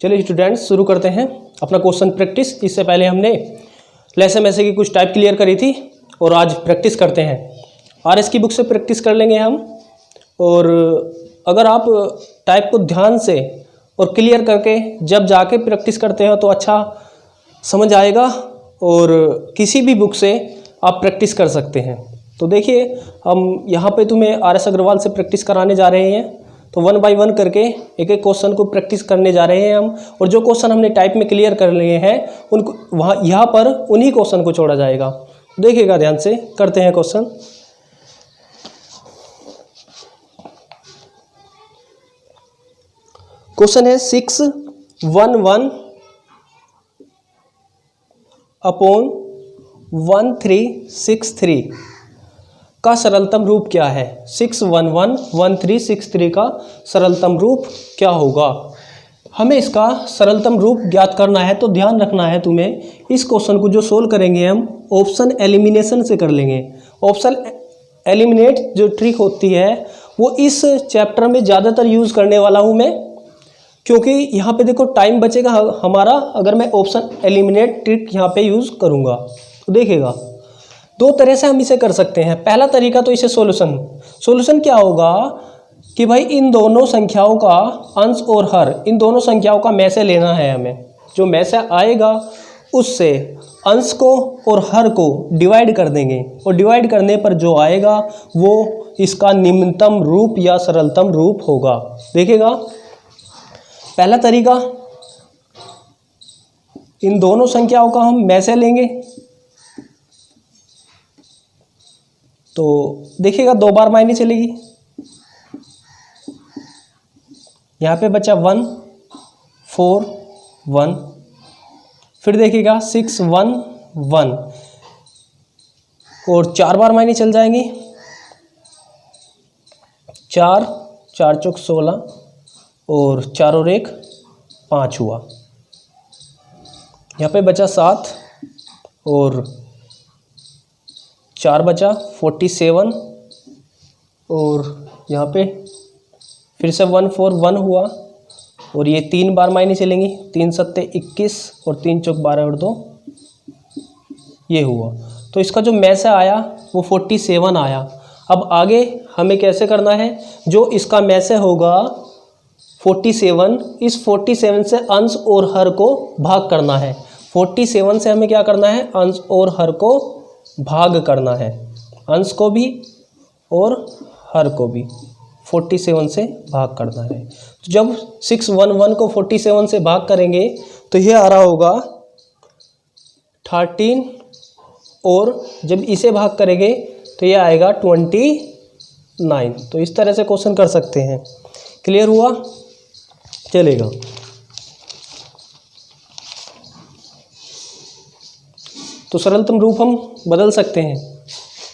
चलिए स्टूडेंट्स शुरू करते हैं अपना क्वेश्चन प्रैक्टिस। इससे पहले हमने लेसन मैसे की कुछ टाइप क्लियर करी थी और आज प्रैक्टिस करते हैं। आरएस की बुक से प्रैक्टिस कर लेंगे हम। और अगर आप टाइप को ध्यान से और क्लियर करके जब जाके प्रैक्टिस करते हो तो अच्छा समझ आएगा और किसी भी बुक से आप प्रैक्टिस कर सकते हैं। तो देखिए हम यहाँ पे तुम्हें आरएस अग्रवाल से प्रैक्टिस कराने जा रहे हैं। तो 1 बाय 1 करके एक एक क्वेश्चन को प्रैक्टिस करने जा रहे हैं हम। और जो क्वेश्चन हमने टाइप में क्लियर कर लिए हैं उनको वहाँ यहाँ पर उन्हीं क्वेश्चन को छोड़ा जाएगा। देखिएगा ध्यान से, करते हैं क्वेश्चन। क्वेश्चन है 611 अपॉन 1363 का सरलतम रूप क्या है। 611 1363 का सरलतम रूप क्या होगा। हमें इसका सरलतम रूप ज्ञात करना है। तो ध्यान रखना है तुम्हें, इस क्वेश्चन को जो सोल्व करेंगे हम ऑप्शन एलिमिनेशन से कर लेंगे। ऑप्शन एलिमिनेट जो ट्रिक होती है वो इस चैप्टर में ज़्यादातर यूज़ करने वाला हूँ मैं, क्योंकि यहाँ पे देखो टाइम बचेगा हमारा अगर मैं ऑप्शन एलिमिनेट ट्रिक यहाँ पे यूज़ करूँगा। तो देखिएगा दो तरह से हम इसे कर सकते हैं। पहला तरीका तो इसे सॉल्यूशन क्या होगा कि भाई इन दोनों संख्याओं का अंश और हर, इन दोनों संख्याओं का में से लेना है हमें। जो में से आएगा उससे अंश को और हर को डिवाइड कर देंगे और डिवाइड करने पर जो आएगा वो इसका निम्नतम रूप या सरलतम रूप होगा। देखिएगा पहला तरीका, इन दोनों संख्याओं का हम में से लेंगे। तो देखिएगा 2 बार माइनस चलेगी, यहाँ पे बचा 1 4 1। फिर देखिएगा 6 1 1 और 4 बार माइनस चल जाएंगी। 4 4 चौक 16 और 4 और 1 5 हुआ। यहाँ पे बचा 7 और 4 बचा 47 और यहाँ पे फिर से 1 4 1 हुआ और ये 3 बार माइनस चलेंगी। 3 7 21 और 3 चौक 12 और 2 ये हुआ। तो इसका जो में से आया वो 47 आया। अब आगे हमें कैसे करना है, जो इसका में से होगा 47, इस 47 से अंश और हर को भाग करना है। 47 से हमें क्या करना है, अंश और हर को भाग करना है। अंश को भी और हर को भी 47 से भाग करना है। तो जब 611 को 47 से भाग करेंगे तो ये आ रहा होगा 13 और जब इसे भाग करेंगे तो ये आएगा 29। तो इस तरह से क्वेश्चन कर सकते हैं। क्लियर हुआ, चलेगा। तो सरलतम रूप हम बदल सकते हैं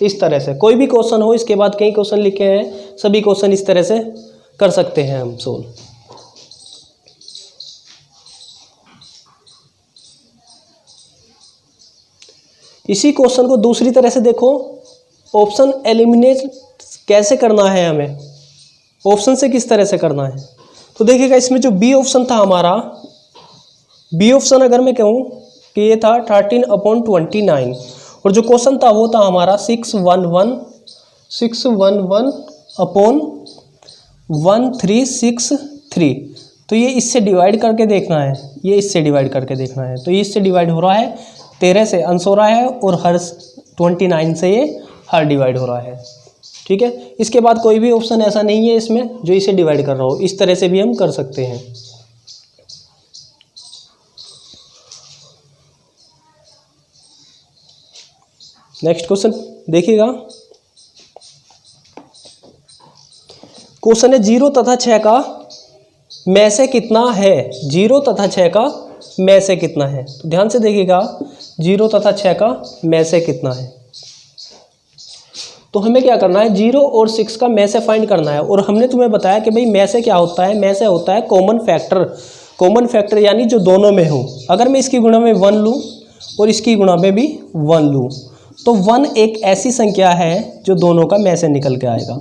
इस तरह से। कोई भी क्वेश्चन हो, इसके बाद कई क्वेश्चन लिखे हैं, सभी क्वेश्चन इस तरह से कर सकते हैं हम सोल्व। इसी क्वेश्चन को दूसरी तरह से देखो, ऑप्शन एलिमिनेट कैसे करना है हमें, ऑप्शन से किस तरह से करना है। तो देखिएगा इसमें जो बी ऑप्शन था हमारा, बी ऑप्शन अगर मैं कहूँ कि ये था 13 अपॉन 29 और जो क्वेश्चन था वो था हमारा 611 अपॉन 1363। तो ये इससे डिवाइड करके देखना है, ये इससे डिवाइड करके देखना है। तो ये इससे डिवाइड हो रहा है, 13 से अंश हो रहा है और हर 29 से ये हर डिवाइड हो रहा है। ठीक है, इसके बाद कोई भी ऑप्शन ऐसा नहीं है इसमें जो इसे डिवाइड कर रहा हो। इस तरह से भी हम कर सकते हैं। नेक्स्ट क्वेश्चन देखिएगा। क्वेश्चन है 0 तथा 6 का में से कितना है। 0 तथा 6 का में से कितना है। तो ध्यान से देखिएगा 0 तथा 6 का में से कितना है। तो हमें क्या करना है, 0 और 6 का में से फाइंड करना है। और हमने तुम्हें बताया कि भाई में से क्या होता है, में से होता है कॉमन फैक्टर। कॉमन फैक्टर यानी जो दोनों में हो। अगर मैं इसकी गुणा में 1 लूँ और इसकी गुणा में भी 1 लूँ तो 1 एक ऐसी संख्या है जो दोनों का में से निकल के आएगा।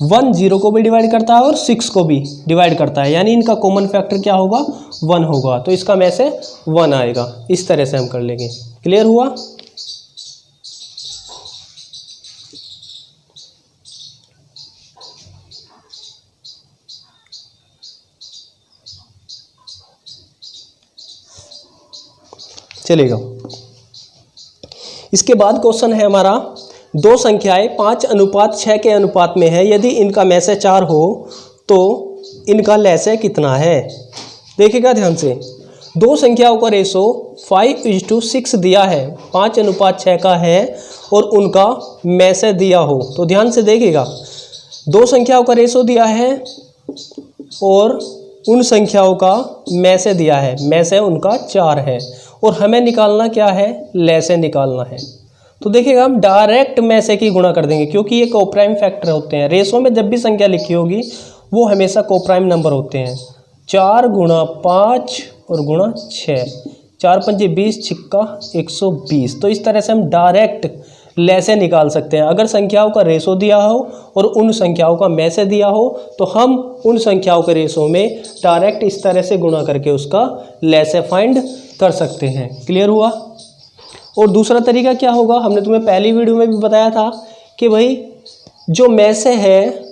1 0 को भी डिवाइड करता है और 6 को भी डिवाइड करता है, यानी इनका कॉमन फैक्टर क्या होगा, 1 होगा, तो इसका में से 1 आएगा। इस तरह से हम कर लेंगे। क्लियर हुआ? चलेगा। इसके बाद क्वेश्चन है हमारा, दो संख्याएं 5:6 के अनुपात में है, यदि इनका में से 4 हो तो इनका लैसे कितना है। देखिएगा ध्यान से, दो संख्याओं का रेशो 5:6 दिया है, 5:6 का है और उनका में से दिया हो, तो ध्यान से देखिएगा, दो संख्याओं का रेशो दिया है और उन संख्याओं का में से दिया है, में से उनका 4 है और हमें निकालना क्या है, लैसे निकालना है। तो देखिएगा हम डायरेक्ट में से की गुणा कर देंगे, क्योंकि ये कोप्राइम फैक्टर होते हैं। रेशो में जब भी संख्या लिखी होगी वो हमेशा कोप्राइम नंबर होते हैं। 4 × 5 और गुणा 6, 4 पंजे 20, छिक्का 120। तो इस तरह से हम डायरेक्ट लैसे निकाल सकते हैं। अगर संख्याओं का रेशो दिया हो और उन संख्याओं का में से दिया हो तो हम उन संख्याओं के रेशो में डायरेक्ट इस तरह से गुणा करके उसका लैसे फाइंड कर सकते हैं। क्लियर हुआ? और दूसरा तरीका क्या होगा, हमने तुम्हें पहली वीडियो में भी बताया था कि भाई जो में से है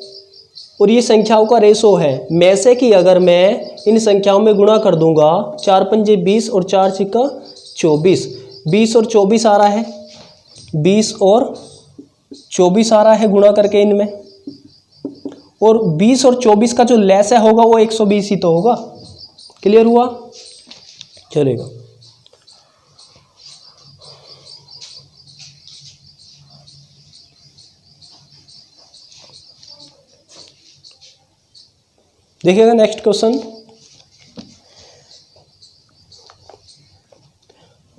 और ये संख्याओं का रेशो है, में से की अगर मैं इन संख्याओं में गुणा कर दूंगा, 4 पंजे 20 और 4 छिक्का 24, 20 और 24 आ रहा है, 20 और 24 आ रहा है गुणा करके इनमें, और 20 और 24 का जो लैसे होगा वो 120 ही तो होगा। क्लियर हुआ? चलेगा। देखिएगा नेक्स्ट क्वेश्चन,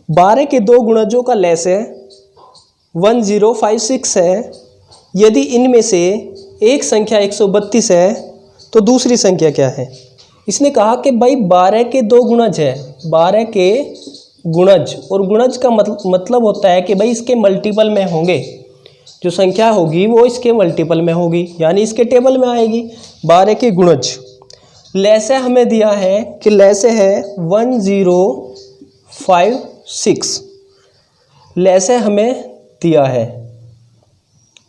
12 के दो गुणजों का लैसे 1056 है, यदि इनमें से एक संख्या 132 है तो दूसरी संख्या क्या है। इसने कहा कि भाई 12 के दो गुणज है, 12 के गुणज, और गुणज का मतलब होता है कि भाई इसके मल्टीपल में होंगे, जो संख्या होगी वो इसके मल्टीपल में होगी, यानी इसके टेबल में आएगी। 12 के गुणज, लैसे हमें दिया है कि लैसे है 1056, लैसे हमें दिया है,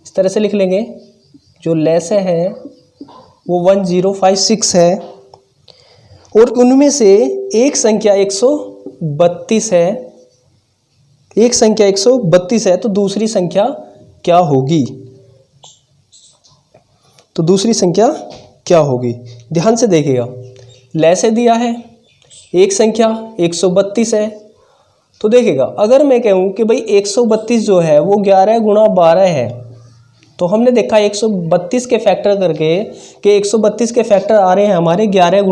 इस तरह से लिख लेंगे, जो लैसे है वो 1056 है और उनमें से एक संख्या 132 है, एक संख्या 132 है, तो दूसरी संख्या क्या होगी, तो दूसरी संख्या क्या होगी। ध्यान से देखिएगा, लैसे दिया है, एक संख्या 132 है, तो देखिएगा अगर मैं कहूँ कि भाई 132 जो है वो 11 × 12 है, तो हमने देखा 132 के फैक्टर करके कि 132 के फैक्टर आ रहे हैं हमारे 11 ×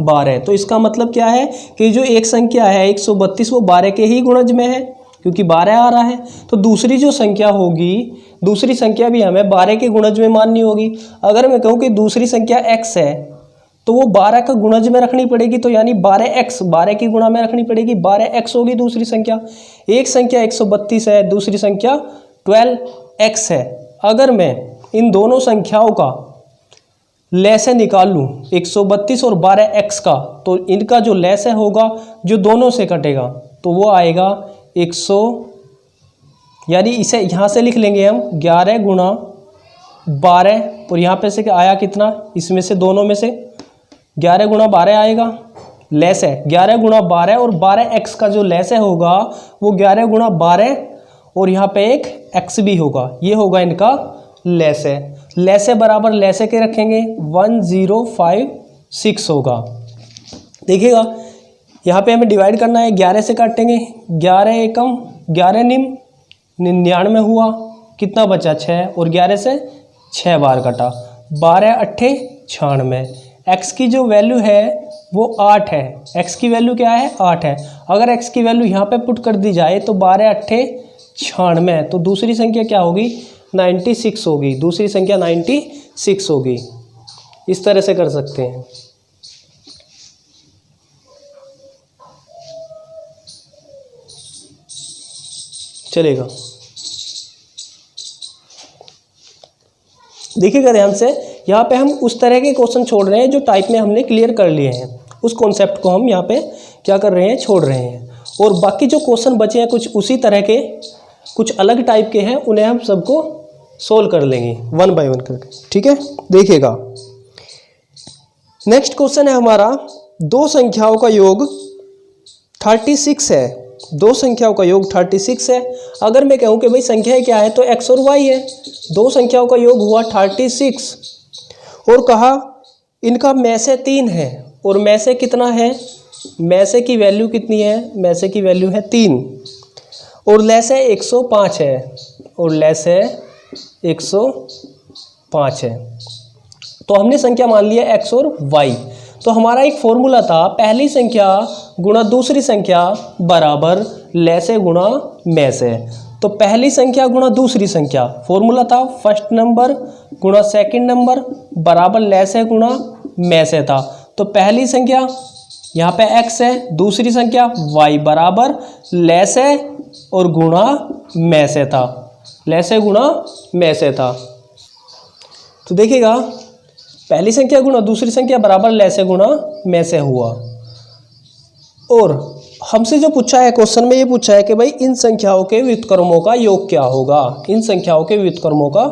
12, तो इसका मतलब क्या है कि जो एक संख्या है 132 वो 12 के ही गुणज में है, क्योंकि 12 आ रहा है। तो दूसरी जो संख्या होगी, दूसरी संख्या भी हमें 12 के गुणज में माननी होगी। अगर मैं कहूँ कि दूसरी संख्या x है तो वो 12 का गुणज में रखनी पड़ेगी, तो यानी 12x 12 की गुणा में रखनी पड़ेगी, 12x होगी दूसरी संख्या। एक संख्या 132 है, दूसरी संख्या 12x है। अगर मैं इन दोनों संख्याओं का लैसे निकाल लूँ 132 और 12x का, तो इनका जो लैसे होगा जो दोनों से कटेगा तो वो आएगा 100, यानी इसे यहाँ से लिख लेंगे हम 11 × 12, और यहाँ पे से आया कितना, इसमें से दोनों में से 11 × 12 आएगा, लेस है 11 × 12, और 12x का जो लेस है होगा वो 11 × 12 और यहाँ पे एक x भी होगा, ये होगा इनका लेस है। लेस है बराबर लेस के रखेंगे 1056 होगा। देखिएगा यहाँ पे हमें डिवाइड करना है, 11 से काटेंगे, 11 एकम 11 निम 99 हुआ, कितना बचा 6, और 11 से 6 बार कटा, 12 अट्ठे 96। x की जो वैल्यू है वो 8 है, x की वैल्यू क्या है 8 है। अगर x की वैल्यू यहाँ पे पुट कर दी जाए तो 12 अट्ठे 96, तो दूसरी संख्या क्या होगी 96 होगी, दूसरी संख्या 96 होगी। इस तरह से कर सकते हैं। चलेगा, देखिएगा ध्यान से, यहाँ पे हम उस तरह के क्वेश्चन छोड़ रहे हैं जो टाइप में हमने क्लियर कर लिए हैं, उस कॉन्सेप्ट को हम यहाँ पे क्या कर रहे हैं, छोड़ रहे हैं। और बाकी जो क्वेश्चन बचे हैं कुछ उसी तरह के, कुछ अलग टाइप के हैं, उन्हें हम सबको सोल्व कर लेंगे वन बाय वन करके, ठीक है। देखिएगा नेक्स्ट क्वेश्चन है हमारा, दो संख्याओं का योग 36 है, दो संख्याओं का योग 36 है। अगर मैं कहूँ कि भाई संख्या क्या है तो x और y है, दो संख्याओं का योग हुआ 36 और कहा इनका में से 3 है और में से कितना है, में से की वैल्यू कितनी है, में से की वैल्यू है 3 और लेस है 105 है, और लेस है 105 है। तो हमने संख्या मान लिया x और y। तो हमारा एक फॉर्मूला था, पहली संख्या गुणा दूसरी संख्या बराबर लेसे गुणा में से। तो पहली संख्या गुणा दूसरी संख्या, फॉर्मूला था फर्स्ट नंबर गुणा सेकंड नंबर बराबर लेसे गुणा में से था। तो पहली संख्या यहाँ पे x है, दूसरी संख्या y बराबर लेसे और गुणा में से था, लेसे गुणा में से था। तो देखिएगा पहली संख्या गुणा दूसरी संख्या बराबर लेसे गुणा में से हुआ। और हमसे जो पूछा है क्वेश्चन में, ये पूछा है कि भाई इन संख्याओं के व्युत्क्रमों का योग क्या होगा, इन संख्याओं के व्युत्क्रमों का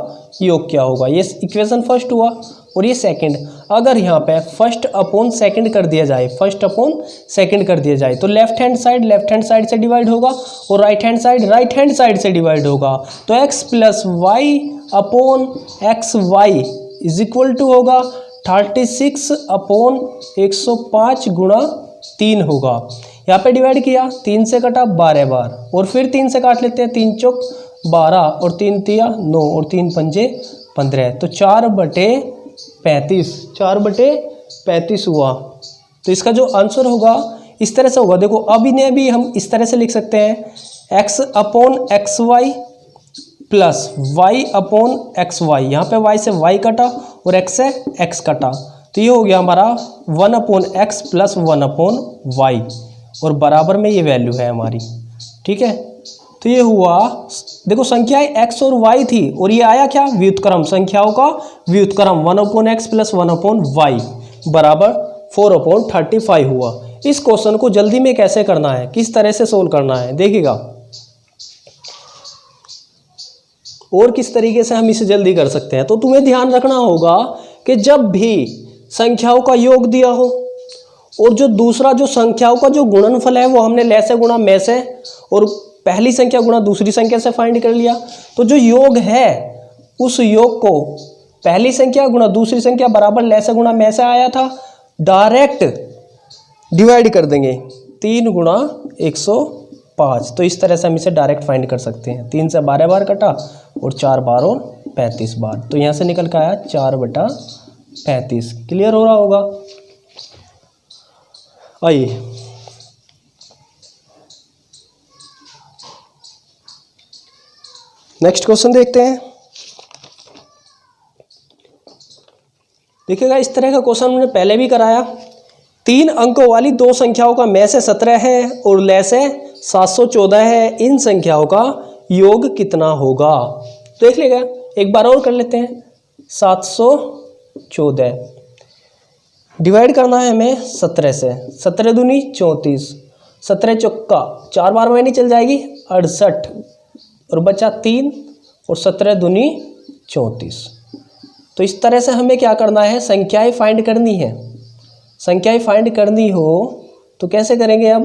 योग क्या होगा। ये इक्वेशन फर्स्ट हुआ और ये सेकंड। अगर यहाँ पे फर्स्ट अपॉन सेकंड कर दिया जाए, फर्स्ट अपॉन सेकंड कर दिया जाए तो लेफ्ट हैंड साइड से डिवाइड होगा और राइट हैंड साइड से डिवाइड होगा। तो x plus Y upon X Y is equal to होगा 36 अपॉन 105 गुणा 3 होगा। यहाँ पे डिवाइड किया, 3 से कटा 12 बार और फिर 3 से काट लेते हैं, 3 चौक 12 और 3 तिया 9 और 3 पंजे 15। तो 4/35, 4/35 हुआ। तो इसका जो आंसर होगा इस तरह से होगा। देखो अब इन्हें भी हम इस तरह से लिख सकते हैं, x upon X Y plus y upon X Y. यहाँ पे y से y कटा और x से x कटा, तो ये हो गया हमारा 1 upon X plus 1 upon Y और बराबर में ये वैल्यू है हमारी, ठीक है। तो ये हुआ, देखो संख्याएं x और y थी और ये आया क्या, व्युत्क्रम, संख्याओं का व्युत्क्रम 1 upon X plus 1 upon Y बराबर 4/35 हुआ। इस क्वेश्चन को जल्दी में कैसे करना है, किस तरह से सोल्व करना है, देखिएगा और किस तरीके से हम इसे जल्दी कर सकते हैं। तो तुम्हें ध्यान रखना होगा कि जब भी संख्याओं का योग दिया हो और जो दूसरा जो संख्याओं का जो गुणनफल है वो हमने लेसे गुणा में से और पहली संख्या गुणा दूसरी संख्या से फाइंड कर लिया, तो जो योग है उस योग को पहली संख्या गुणा दूसरी संख्या बराबर लेसे गुणा में से आया था, डायरेक्ट डिवाइड कर देंगे 3 गुणा 105। तो इस तरह से हम इसे डायरेक्ट फाइंड कर सकते हैं। 3 से 12 बार कटा और 4 बार और 35 बार, तो यहाँ से निकल कर आया 4/35। क्लियर हो रहा होगा। आइए नेक्स्ट क्वेश्चन देखते हैं। देखिएगा इस तरह का क्वेश्चन हमने पहले भी कराया। 3 अंकों वाली दो संख्याओं का में से 17 है और लेसे 714 है, इन संख्याओं का योग कितना होगा। देख लेगा, एक बार और कर लेते हैं। 714 डिवाइड करना है हमें 17 से, 17 दूनी 34, 17 चौका 4 बार में नहीं चल जाएगी 68 और बचा 3 और 17 दूनी 34। तो इस तरह से हमें क्या करना है, संख्याएं फाइंड करनी है। संख्याएं फाइंड करनी हो तो कैसे करेंगे। अब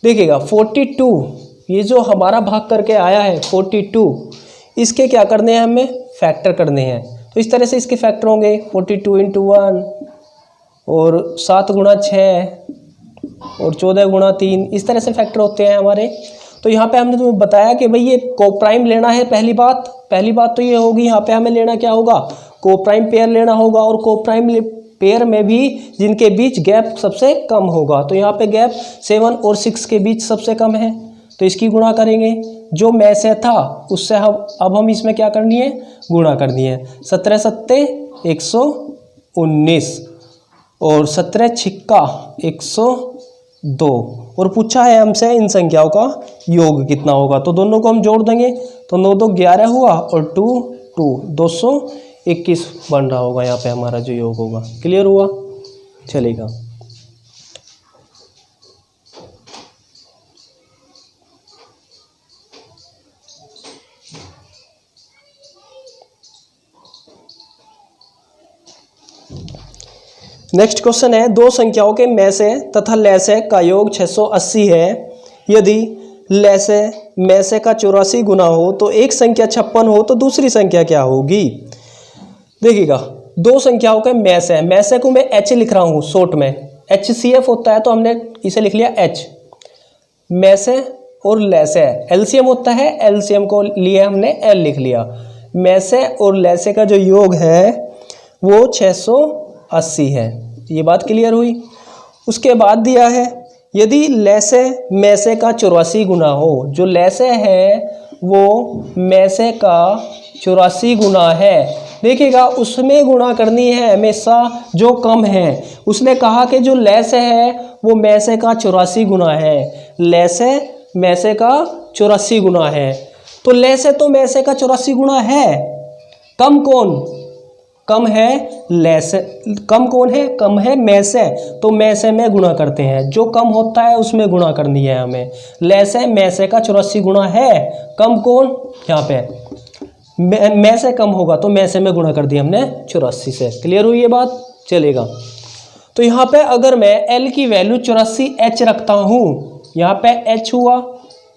देखिएगा 42, ये जो हमारा भाग करके आया है 42, इसके क्या करने हैं, हमें फैक्टर करने हैं। तो इस तरह से इसके फैक्टर होंगे 42 × 1 और 7 × 6 और 14 × 3, इस तरह से फैक्टर होते हैं हमारे। तो यहाँ पे हमने तुम्हें बताया कि भाई ये कोप्राइम लेना है। पहली बात तो ये होगी, यहाँ पे हमें लेना क्या होगा, कोप्राइम पेयर लेना होगा और कोप्राइम पेयर में भी जिनके बीच गैप सबसे कम होगा। तो यहाँ पे गैप 7 और 6 के बीच सबसे कम है, तो इसकी गुणा करेंगे। जो में से था उससे हम इसमें क्या करनी है, गुणा करनी है। 17 सत्ते 119 और 17 छिक्का 102 और पूछा है हमसे इन संख्याओं का योग कितना होगा। तो दोनों को हम जोड़ देंगे, तो 9 2 11 हुआ और 2 2 211 21 बन रहा होगा यहाँ पे हमारा जो योग होगा। क्लियर हुआ? चलेगा। नेक्स्ट क्वेश्चन है, दो संख्याओं के में से तथा लैसे का योग 680 है। यदि लैसे में से का 84 गुना हो तो एक संख्या 56 हो तो दूसरी संख्या क्या होगी? देखिएगा, दो संख्याओं के में से को मैं एच लिख रहा हूँ शॉर्ट में, HCF होता है तो हमने इसे लिख लिया एच। में से और लैसे एलसीएम होता है, एलसीएम को लिए हमने एल लिख लिया। में से और लैसे का जो योग है वो 680 है। ये बात क्लियर हुई? उसके बाद दिया है, यदि लैसे में से का 84 गुना हो, जो लैसे है वो में से का 84 गुना है। देखिएगा, उसमें गुणा करनी है हमेशा जो कम है। उसने कहा कि जो लैसे है वो में से का 84 गुना है, लैसे में से का 84 गुना है। तो लैसे तो में से का 84 गुना है, कम कौन? कम है लैसे। कम कौन है? कम है में से, तो में से में गुणा करते हैं। जो कम होता है उसमें गुणा करनी है हमें। लैसे में से का 84 गुना है, कम कौन? यहाँ पे में से कम होगा तो में से में गुणा कर दिया हमने 84 से। क्लियर हुई ये बात? चलेगा। तो यहाँ पे अगर मैं L की वैल्यू 84H रखता हूँ, यहाँ पे H हुआ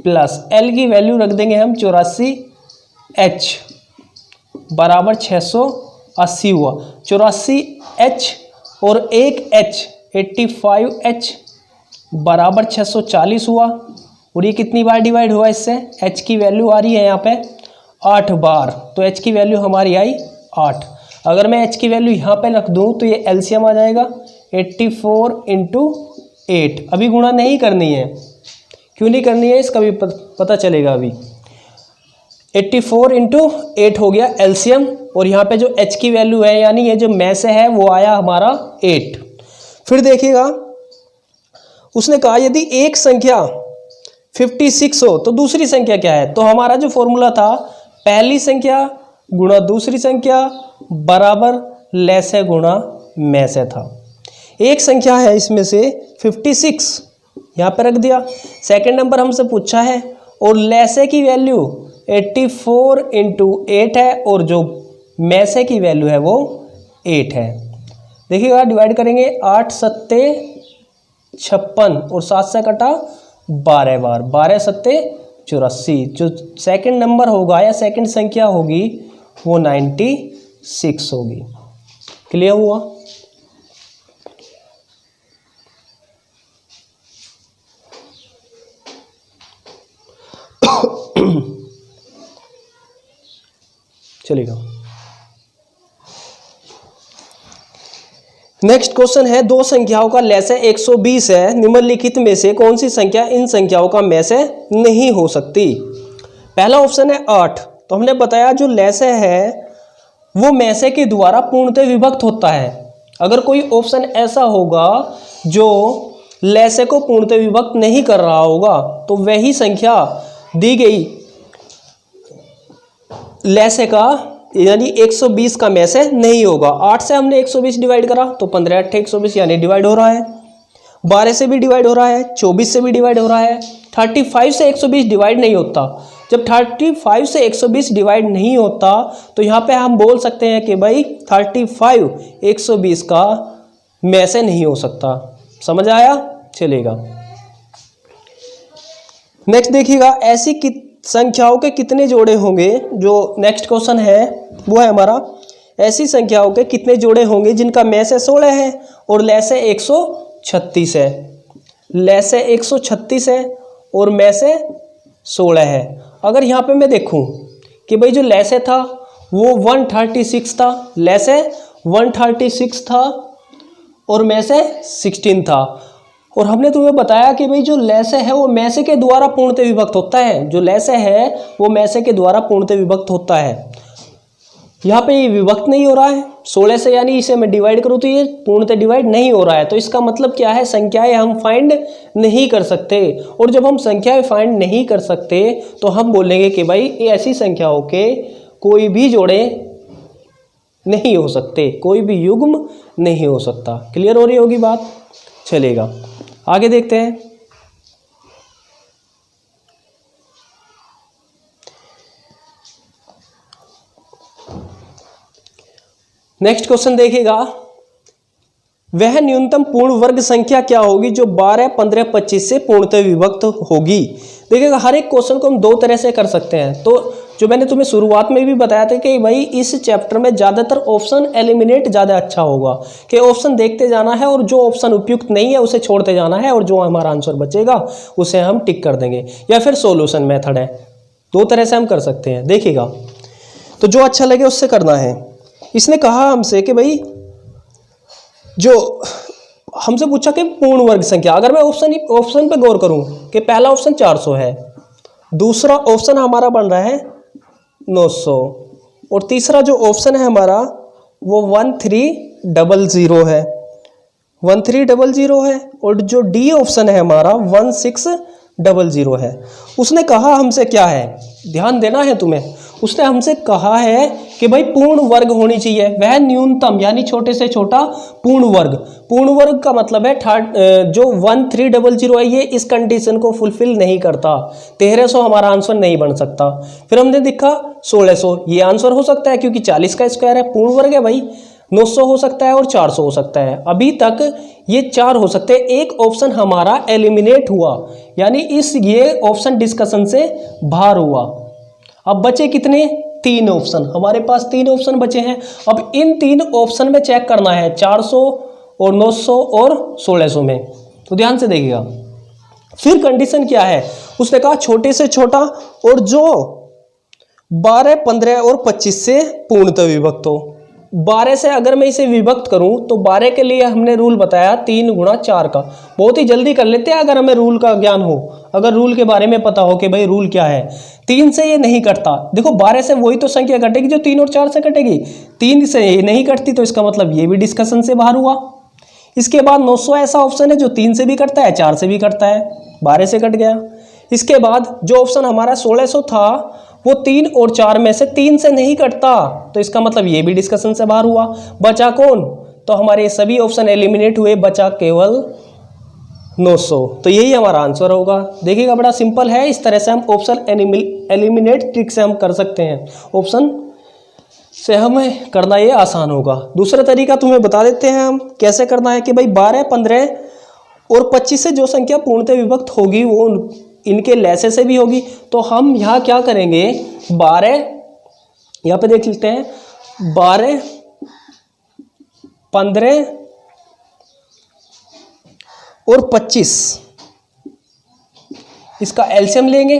प्लस L की वैल्यू रख देंगे हम 84H बराबर 680 हुआ। 84H और एक H 85H बराबर 640 हुआ। और ये कितनी बार डिवाइड हुआ इससे? H की वैल्यू आ रही है यहाँ पे 8 बार, तो H की वैल्यू हमारी आई 8। अगर मैं H की वैल्यू यहाँ पे रख दूँ तो ये एलसीएम आ जाएगा 84 × 8। अभी गुणा नहीं करनी है, क्यों नहीं करनी है इसका भी पता चलेगा अभी। 84 × 8 हो गया एलसीएम, और यहाँ पे जो H की वैल्यू है यानी ये जो में से है वो आया हमारा 8। फिर देखिएगा, उसने कहा यदि एक संख्या 56 हो तो दूसरी संख्या क्या है? तो हमारा जो फॉर्मूला था, पहली संख्या गुणा दूसरी संख्या बराबर लैसे गुणा में से था। एक संख्या है इसमें से 56, यहाँ पे रख दिया। सेकंड नंबर हमसे पूछा है और लैसे की वैल्यू 84 × 8 है, और जो में से की वैल्यू है वो 8 है। देखिएगा, डिवाइड करेंगे 8 सत्ते 56 और 7 से कटा 12 बार, 12 सत्ते 84। जो सेकंड नंबर होगा या सेकंड संख्या होगी वो 96 होगी। क्लियर हुआ? चलेगा। नेक्स्ट क्वेश्चन है, दो संख्याओं का लैसे 120 है। निम्नलिखित में से कौन सी संख्या इन संख्याओं का में से नहीं हो सकती? पहला ऑप्शन है 8। तो हमने बताया जो लैसे है वो में से के द्वारा पूर्णतः विभक्त होता है। अगर कोई ऑप्शन ऐसा होगा जो लैसे को पूर्णतः विभक्त नहीं कर रहा होगा तो वही संख्या दी गई लैसे का यानी 120 का में से नहीं होगा। 8 से हमने 120 डिवाइड करा तो 15 8 120 यानी डिवाइड हो रहा है। 12 से भी डिवाइड हो रहा है, 24 से भी डिवाइड हो रहा है। 35 से 120 डिवाइड नहीं होता। जब 35 से 120 डिवाइड नहीं होता तो यहाँ पे हम बोल सकते हैं कि भाई 35 120 का में से नहीं हो सकता। समझ आया? चलेगा। नेक्स्ट देखिएगा, ऐसी संख्याओं के कितने जोड़े होंगे? जो नेक्स्ट क्वेश्चन है वो है हमारा, ऐसी संख्याओं के कितने जोड़े होंगे जिनका में से 16 है और लैसे 136 है। लैसे 136 है और में से 16 है। अगर यहाँ पे मैं देखूँ कि भाई जो लैसे था वो 136 था, लैसे 136 था और में से 16 था। और हमने तुम्हें बताया कि भाई जो लैसे है वो में से के द्वारा पूर्णतः विभक्त होता है। जो लैसे है वो में से के द्वारा पूर्णतः विभक्त होता है। यहाँ पे ये विभक्त नहीं हो रहा है 16 से, यानी इसे मैं डिवाइड करूँ तो ये पूर्णतः डिवाइड नहीं हो रहा है। तो इसका मतलब क्या है? संख्याएं हम फाइंड नहीं कर सकते। और जब हम संख्याएं फाइंड नहीं कर सकते तो हम बोलेंगे कि भाई ये ऐसी संख्याओं के कोई भी जोड़े नहीं हो सकते, कोई भी युग्म नहीं हो सकता। क्लियर हो रही होगी बात, चलेगा आगे देखते हैं। नेक्स्ट क्वेश्चन देखिएगा, वह न्यूनतम पूर्ण वर्ग संख्या क्या होगी जो 12, 15, 25 से पूर्णतः विभक्त होगी। देखिएगा हर एक क्वेश्चन को हम दो तरह से कर सकते हैं। तो जो मैंने तुम्हें शुरुआत में भी बताया था कि भाई इस चैप्टर में ज़्यादातर ऑप्शन एलिमिनेट ज़्यादा अच्छा होगा, कि ऑप्शन देखते जाना है और जो ऑप्शन उपयुक्त नहीं है उसे छोड़ते जाना है, और जो हमारा आंसर बचेगा उसे हम टिक कर देंगे, या फिर सोल्यूशन मेथड है। दो तरह से हम कर सकते हैं। देखिएगा तो जो अच्छा लगे उससे करना है। इसने कहा हमसे कि भाई जो हमसे पूछा कि पूर्ण वर्ग संख्या, अगर मैं ऑप्शन पे गौर करूं कि पहला ऑप्शन 400 है, दूसरा ऑप्शन हमारा बन रहा है 900, और तीसरा जो ऑप्शन है हमारा वो 1300 है, 1300 है, और जो डी ऑप्शन है हमारा 1600 है। उसने कहा हमसे क्या है, ध्यान देना है तुम्हें, उसने हमसे कहा है कि भाई पूर्ण वर्ग होनी चाहिए, वह न्यूनतम यानी छोटे से छोटा पूर्ण वर्ग। पूर्ण वर्ग का मतलब है जो 1300 है ये इस कंडीशन को फुलफिल नहीं करता, 1300 हमारा आंसर नहीं बन सकता। फिर हमने देखा 1600, ये आंसर हो सकता है क्योंकि 40 का स्क्वायर है, पूर्ण वर्ग है भाई। 900 हो सकता है और 400 हो सकता है। अभी तक ये 4 हो सकते हैं, एक ऑप्शन हमारा एलिमिनेट हुआ, यानी ये ऑप्शन डिस्कशन से बाहर हुआ। अब बचे कितने, 3 ऑप्शन, हमारे पास 3 ऑप्शन बचे हैं। अब इन 3 ऑप्शन में चेक करना है, 400 और 900 और 1600 में। तो ध्यान से देखिएगा, फिर कंडीशन क्या है, उसने कहा छोटे से छोटा और जो 12, 15 और 25 से पूर्णतः विभक्त हो। 12 से अगर मैं इसे विभक्त करूं तो 12 के लिए हमने रूल बताया 3 गुणा 4 का। बहुत ही जल्दी कर लेते हैं अगर हमें रूल का ज्ञान हो, अगर रूल के बारे में पता हो कि भाई रूल क्या है। 3 से ये नहीं कटता, देखो 12 से वही तो संख्या कटेगी जो 3 और 4 से कटेगी, 3 से ये नहीं कटती, तो इसका मतलब ये भी डिस्कशन से बाहर हुआ। इसके बाद 900 ऐसा ऑप्शन है जो 3 से भी कटता है, 4 से भी कटता है, 12 से कट गया। इसके बाद जो ऑप्शन हमारा 1600 था वो 3 और 4 में से 3 से नहीं कटता, तो इसका मतलब ये भी डिस्कशन से बाहर हुआ। बचा कौन, तो हमारे सभी ऑप्शन एलिमिनेट हुए, बचा केवल 900। तो यही हमारा आंसर होगा। देखिएगा बड़ा सिंपल है, इस तरह से हम ऑप्शन एलिमिनेट ट्रिक से हम कर सकते हैं, ऑप्शन से हमें करना ये आसान होगा। दूसरा तरीका तुम्हें बता देते हैं हम कैसे करना है कि भाई 12, 15 और 25 से जो संख्या पूर्णतः विभक्त होगी वो इनके लैसे से भी होगी। तो हम यहाँ क्या करेंगे, 12 यहाँ पे देख लेते हैं, 12, 15 और 25 इसका एलसीएम लेंगे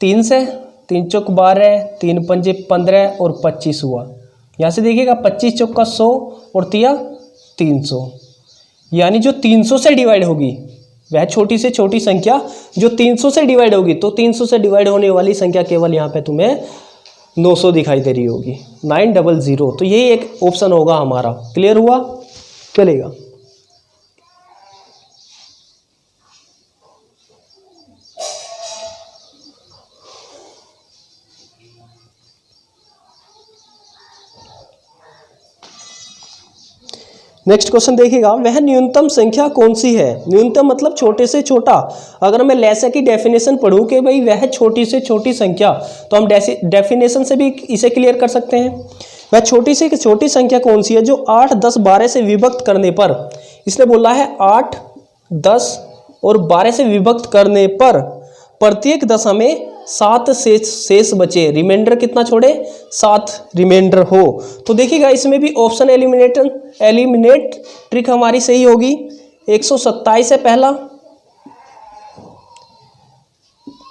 3 से, 3 चौक 12, 3 पंजे 15 और 25 हुआ। यहाँ से देखिएगा 25 चौक का 100 और 300, यानी जो 300 से डिवाइड होगी वह छोटी से छोटी संख्या जो 300 से डिवाइड होगी, तो 300 से डिवाइड होने वाली संख्या केवल यहाँ पे तुम्हें 900 दिखाई दे रही होगी, 900। तो यही एक ऑप्शन होगा हमारा। क्लियर हुआ, चलेगा। नेक्स्ट क्वेश्चन देखिएगा, वह न्यूनतम संख्या कौन सी है। न्यूनतम मतलब छोटे से छोटा। अगर मैं लैसे की डेफिनेशन पढ़ूं कि भाई वह छोटी से छोटी संख्या, तो हम डेफिनेशन से भी इसे क्लियर कर सकते हैं। वह छोटी से छोटी संख्या कौन सी है जो 8, 10, 12 से विभक्त करने पर, इसने बोला है 8, 10 और 12 से विभक्त करने पर प्रत्येक दशा में 7 शेष बचे, रिमाइंडर कितना छोड़े, 7 रिमाइंडर हो। तो देखिएगा इसमें भी ऑप्शन एलिमिनेट ट्रिक हमारी सही होगी। 127 है पहला,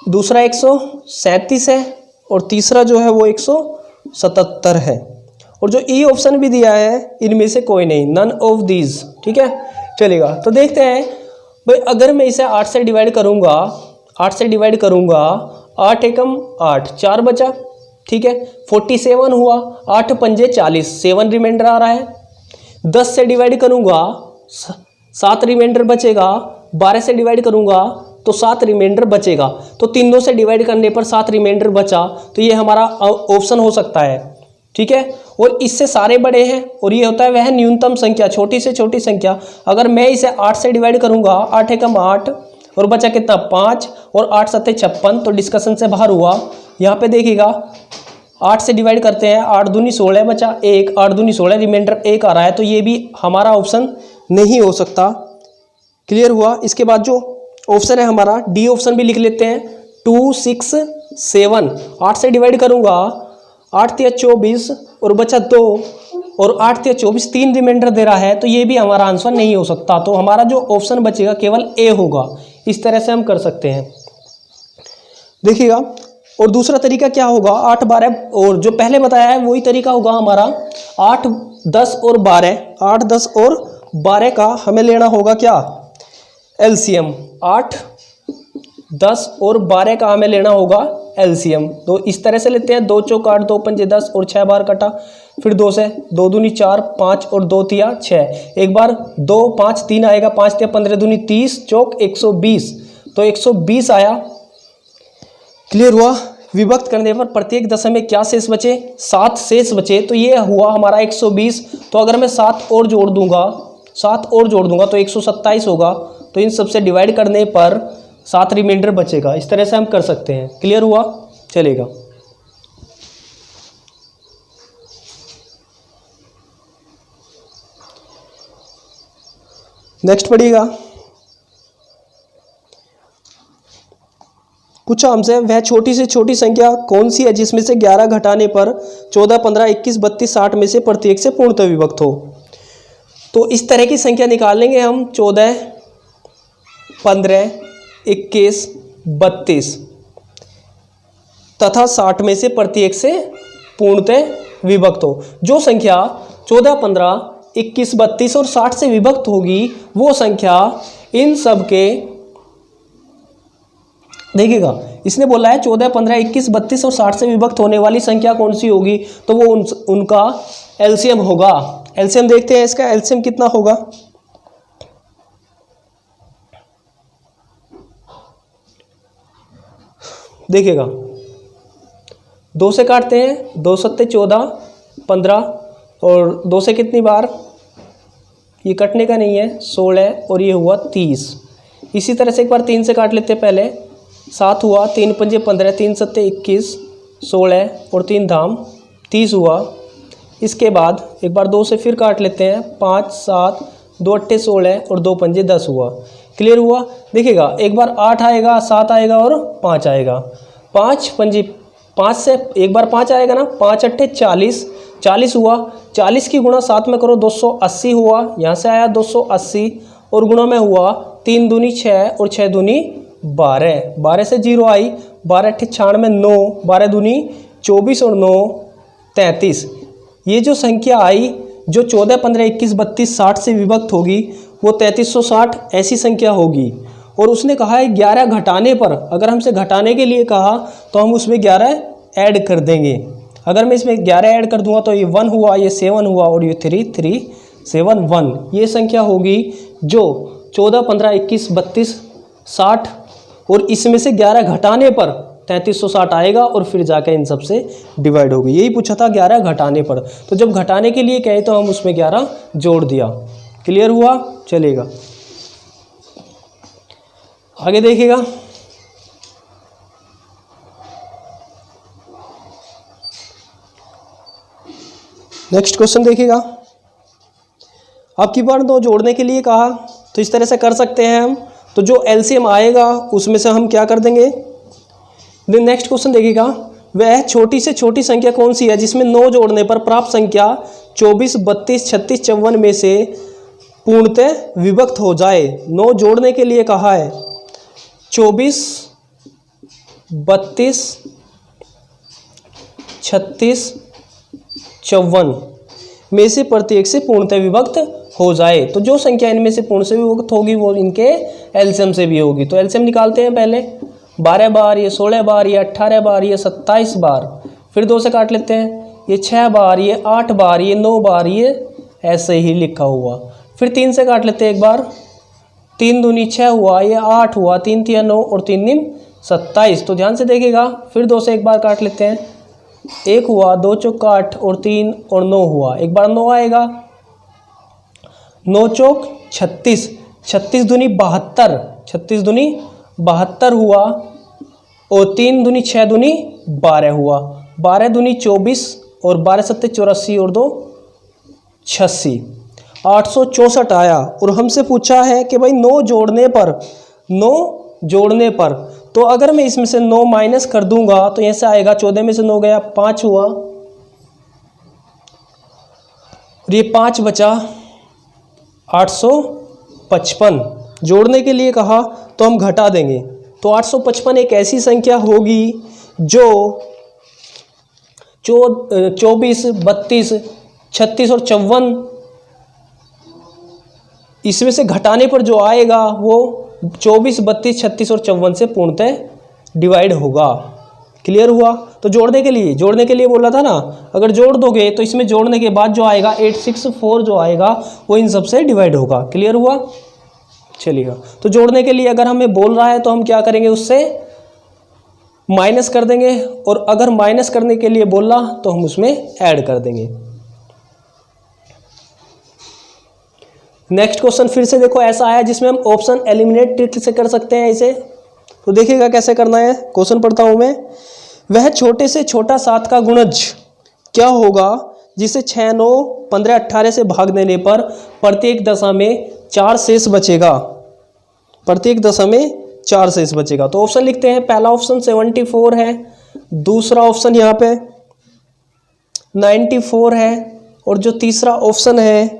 दूसरा 137 है और तीसरा जो है वो 177 है। और जो ई ऑप्शन भी दिया है इनमें से कोई नहीं, नन ऑफ दीज। ठीक है, चलेगा। तो देखते हैं भाई, अगर मैं इसे 8 से डिवाइड करूंगा, 8 से डिवाइड करूंगा, 8 एकम 8, 4 बचा। ठीक है, 47 हुआ, 8 पंजे 40, 7 रिमाइंडर आ रहा है। 10 से डिवाइड करूंगा, 7 रिमाइंडर बचेगा। 12 से डिवाइड करूंगा तो 7 रिमाइंडर बचेगा। तो तीनों से डिवाइड करने पर 7 रिमाइंडर बचा, तो ये हमारा ऑप्शन हो सकता है। ठीक है, और इससे सारे बड़े हैं और ये होता है वह न्यूनतम संख्या, छोटी से छोटी संख्या। अगर मैं इसे 8 से डिवाइड करूंगा, 8 एकम 8 और बचा कितना 5 और 8 सत्ते 56, तो डिस्कशन से बाहर हुआ। यहाँ पे देखिएगा 8 से डिवाइड करते हैं, 8 दूनी 16 बचा 1, 8 दूनी 16, रिमाइंडर 1 आ रहा है, तो ये भी हमारा ऑप्शन नहीं हो सकता। क्लियर हुआ। इसके बाद जो ऑप्शन है हमारा डी ऑप्शन भी लिख लेते हैं, 2 6 7। 8 से डिवाइड करूंगा, 8 तिया 24 और बचा 2 और 8 तिया 24, 3 रिमाइंडर दे रहा है, तो ये भी हमारा आंसर नहीं हो सकता। तो हमारा जो ऑप्शन बचेगा केवल ए होगा। इस तरह से हम कर सकते हैं, देखिएगा। और दूसरा तरीका क्या होगा, 8 12, और जो पहले बताया है वही तरीका होगा हमारा 8 10 और 12। 8 10 और 12 का हमें लेना होगा क्या, एलसीएम। 8 10 और 12 का हमें लेना होगा एलसीएम। तो इस तरह से लेते हैं, 2 चौक 8, 2 पंजे 10 और 6 बार कटा, फिर 2 से 2 दूनी 4, 5 और 2 तिया 6, एक बार 2 5 3 आएगा, 5 तिया 15 दूनी 30, चौक 120, तो 120 आया। क्लियर हुआ। विभक्त करने पर प्रत्येक दशम में क्या शेष बचे, 7 शेष बचे, तो ये हुआ हमारा 120। तो अगर मैं 7 और जोड़ दूंगा, 7 और जोड़ दूंगा तो 127 होगा। तो इन सबसे डिवाइड करने पर 7 रिमाइंडर बचेगा। इस तरह से हम कर सकते हैं। क्लियर हुआ, चलेगा। नेक्स्ट पढ़िएगा। पूछा हमसे वह छोटी से छोटी संख्या कौन सी है जिसमें से 11 घटाने पर 14 15 21 32 60 में से प्रत्येक से पूर्णतः विभक्त हो। तो इस तरह की संख्या निकाल लेंगे हम, 14 15 21 32 तथा 60 में से प्रत्येक से पूर्णतः विभक्त हो। जो संख्या 14 15 21 32 और 60 से विभक्त होगी, वो संख्या इन सब के, देखिएगा इसने बोला है 14 15 21 32 और 60 से विभक्त होने वाली संख्या कौन सी होगी, तो वो उनका एलसीएम होगा। एलसीएम देखते हैं, इसका एलसीएम कितना होगा। देखिएगा 2 से काटते हैं, 2 सत्ते 14 15 और 2 से कितनी बार, ये कटने का नहीं है, 16 और ये हुआ 30। इसी तरह से एक बार 3 से काट लेते हैं, पहले 7 हुआ, 3 पंजे 15, 3 सत्ते 21, 16 और 3 धाम 30 हुआ। इसके बाद एक बार 2 से फिर काट लेते हैं, 5 7 2 अट्ठे 16 और 2 पंजे 10 हुआ। क्लियर हुआ। देखिएगा एक बार 8 आएगा, 7 आएगा और 5 आएगा। 5 पंजे 5 से एक बार 5 आएगा ना, 5 अट्ठे 40, 40 हुआ। 40 की गुणा 7 में करो, 280 हुआ। यहाँ से आया 280 और गुणा में हुआ 3 दूनी 6 और 6 दूनी 12, 12 से 0 आई, 12 अट्ठे 96, 9 12 दूनी 24 और 9 33। ये जो संख्या आई जो 14 15 21 32 60 से विभक्त होगी, वो 3360 ऐसी संख्या होगी। और उसने कहा है 11 घटाने पर, अगर हमसे घटाने के लिए कहा तो हम उसमें 11 ऐड कर देंगे। अगर मैं इसमें 11 ऐड कर दूंगा तो ये 1 हुआ, ये 7 हुआ और ये 3 3 7 1। ये संख्या होगी जो 14 15 21 32 60 और इसमें से 11 घटाने पर 3360 आएगा और फिर जाकर इन सब से डिवाइड होगी। यही पूछा था 11 घटाने पर, तो जब घटाने के लिए कहे तो हम उसमें 11 जोड़ दिया। क्लियर हुआ, चलेगा। आगे देखिएगा। नेक्स्ट क्वेश्चन देखिएगा। आपकी बार 2 जोड़ने के लिए कहा, तो इस तरह से कर सकते हैं हम। तो जो एलसीएम आएगा उसमें से हम क्या कर देंगे। नेक्स्ट क्वेश्चन देखिएगा, वह छोटी से छोटी संख्या कौन सी है जिसमें 9 जोड़ने पर प्राप्त संख्या 24 32 36 54 में से पूर्णतः विभक्त हो जाए। 9 जोड़ने के लिए कहा है, 24 32 36 54 में से प्रत्येक से पूर्णतः विभक्त हो जाए। तो जो संख्या इनमें से पूर्ण से विभक्त होगी वो इनके एलसीएम से भी होगी। तो एलसीएम निकालते हैं पहले, 12 बार, ये 16 बार, ये 18 बार, ये 27 बार, फिर 2 से काट लेते हैं, ये 6 बार, ये 8 बार, ये 9 बार, ये ऐसे ही लिखा हुआ। फिर 3 से काट लेते हैं एक बार, 3 दूनी 6 हुआ, ये 8 हुआ, 3 तिया 9 और 3 दिन 27। तो ध्यान से देखिएगा। फिर 2 से एक बार काट लेते हैं, 1 हुआ, 2 चौका 8 और 3 और 9 हुआ, एक बार 9 आएगा, 9 चौक 36, 36 दूनी 72, 36 दूनी 72 हुआ और 3 दूनी 6 दूनी 12 हुआ, 12 दूनी 24 और 12 सत्ते 84 और 2 86, 864 आया। और हमसे पूछा है कि भाई 9 जोड़ने पर तो अगर मैं इसमें से 9 माइनस कर दूंगा तो यहाँ से आएगा, 14 में से 9 गया 5 हुआ और ये 5 बचा 855। जोड़ने के लिए कहा तो हम घटा देंगे, तो 855 एक ऐसी संख्या होगी जो 24, 32, 36 और 54 इसमें से घटाने पर जो आएगा वो 24, 32, 36 और 54 से पूर्णतः डिवाइड होगा। क्लियर हुआ? तो जोड़ने के लिए बोला था ना, अगर जोड़ दोगे तो इसमें जोड़ने के बाद जो आएगा 864 जो आएगा वो इन सब से डिवाइड होगा। क्लियर हुआ? चलिएगा, तो जोड़ने के लिए अगर हमें बोल रहा है तो हम क्या करेंगे, उससे माइनस कर देंगे, और अगर माइनस करने के लिए बोल रहा तो हम उसमें ऐड कर देंगे। नेक्स्ट क्वेश्चन फिर से देखो ऐसा आया जिसमें हम ऑप्शन एलिमिनेट ट्रिक से कर सकते हैं इसे। तो देखिएगा कैसे करना है, क्वेश्चन पढ़ता हूं मैं। वह छोटे से छोटा 7 का गुणज क्या होगा जिसे 6, 9, 15, 18 से भाग देने पर प्रत्येक दशा में 4 शेष बचेगा। प्रत्येक दशा में 4 शेष बचेगा। तो ऑप्शन लिखते हैं, पहला ऑप्शन 74 है, दूसरा ऑप्शन यहाँ पे 94 है, और जो तीसरा ऑप्शन है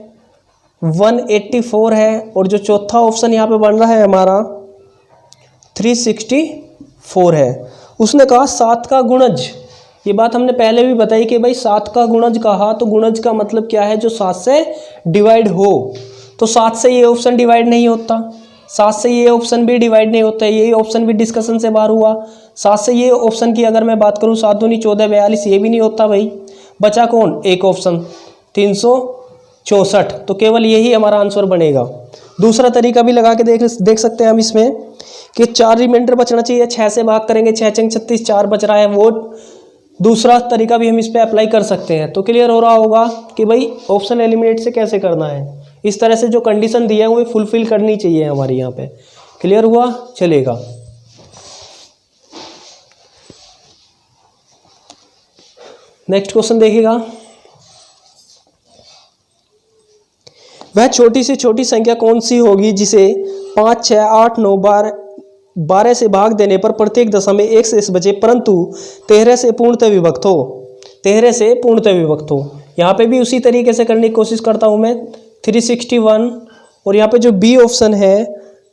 184 है, और जो चौथा ऑप्शन यहाँ पे बन रहा है हमारा 364 है। उसने कहा 7 का गुणज, ये बात हमने पहले भी बताई कि भाई 7 का गुणज कहा तो गुणज का मतलब क्या है, जो 7 से डिवाइड हो। तो 7 से ये ऑप्शन डिवाइड नहीं होता, 7 से ये ऑप्शन भी डिवाइड नहीं होता, यही ऑप्शन भी डिस्कशन से बाहर हुआ। 7 से ये ऑप्शन की अगर मैं बात करूँ 7 दूनी 14, 42, ये भी नहीं होता भाई। बचा कौन, एक ऑप्शन 364, तो केवल यही हमारा आंसर बनेगा। दूसरा तरीका भी लगा के देख सकते हैं हम इसमें कि 4 रिमाइंडर बचना चाहिए, 6 से भाग करेंगे, 6 चंग 36, 4 बच रहा है, वो दूसरा तरीका भी हम इस पर अप्लाई कर सकते हैं। तो क्लियर हो रहा होगा कि भाई ऑप्शन एलिमिनेट से कैसे करना है। इस तरह से जो कंडीशन दी है वो फुलफिल करनी चाहिए हमारे यहाँ पे। क्लियर हुआ? चलेगा। नेक्स्ट क्वेश्चन देखिएगा, वह छोटी से छोटी संख्या कौन सी होगी जिसे 5, 6, 8, 9, 12 से भाग देने पर प्रत्येक दशा में 1 शेष बचे परंतु 13 से पूर्णतः विभक्त हो। 13 से पूर्णतः विभक्त हो। यहाँ पे भी उसी तरीके से करने की कोशिश करता हूँ मैं। 361, और यहाँ पे जो बी ऑप्शन है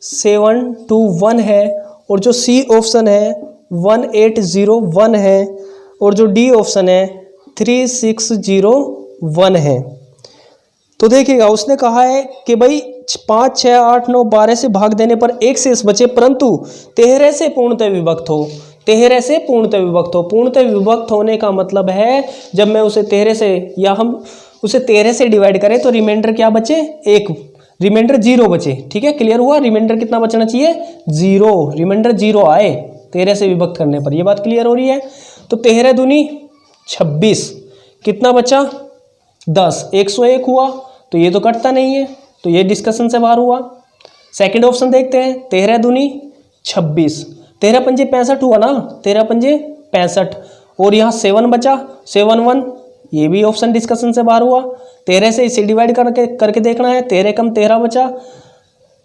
721 है, और जो सी ऑप्शन है 1801 है, और जो डी ऑप्शन है 3601 है। तो देखिएगा उसने कहा है कि भाई 5, 6, 8, 9, 12 से भाग देने पर 1 शेष बचे परंतु 13 से पूर्णतः विभक्त हो। 13 से पूर्णतः विभक्त हो। पूर्णतः विभक्त होने का मतलब है जब मैं उसे 13 से, या हम उसे 13 से डिवाइड करें तो रिमाइंडर क्या बचे, 1, रिमाइंडर 0 बचे। ठीक है, क्लियर हुआ? रिमाइंडर कितना बचना चाहिए, 0, रिमाइंडर 0 आए 13 से विभक्त करने पर। ये बात क्लियर हो रही है? तो 13 दूनी 26, कितना बचा 10, 101 हुआ, तो ये तो कटता नहीं है, तो ये डिस्कशन से बाहर हुआ। सेकंड ऑप्शन देखते हैं, 13 दूनी 26, 13 पंजे 65 हुआ ना, 13 पंजे 65, और यहाँ 7 बचा, 71, ये भी ऑप्शन डिस्कशन से बाहर हुआ। 13 से इसे डिवाइड करके देखना है, 13 कम 13 बचा,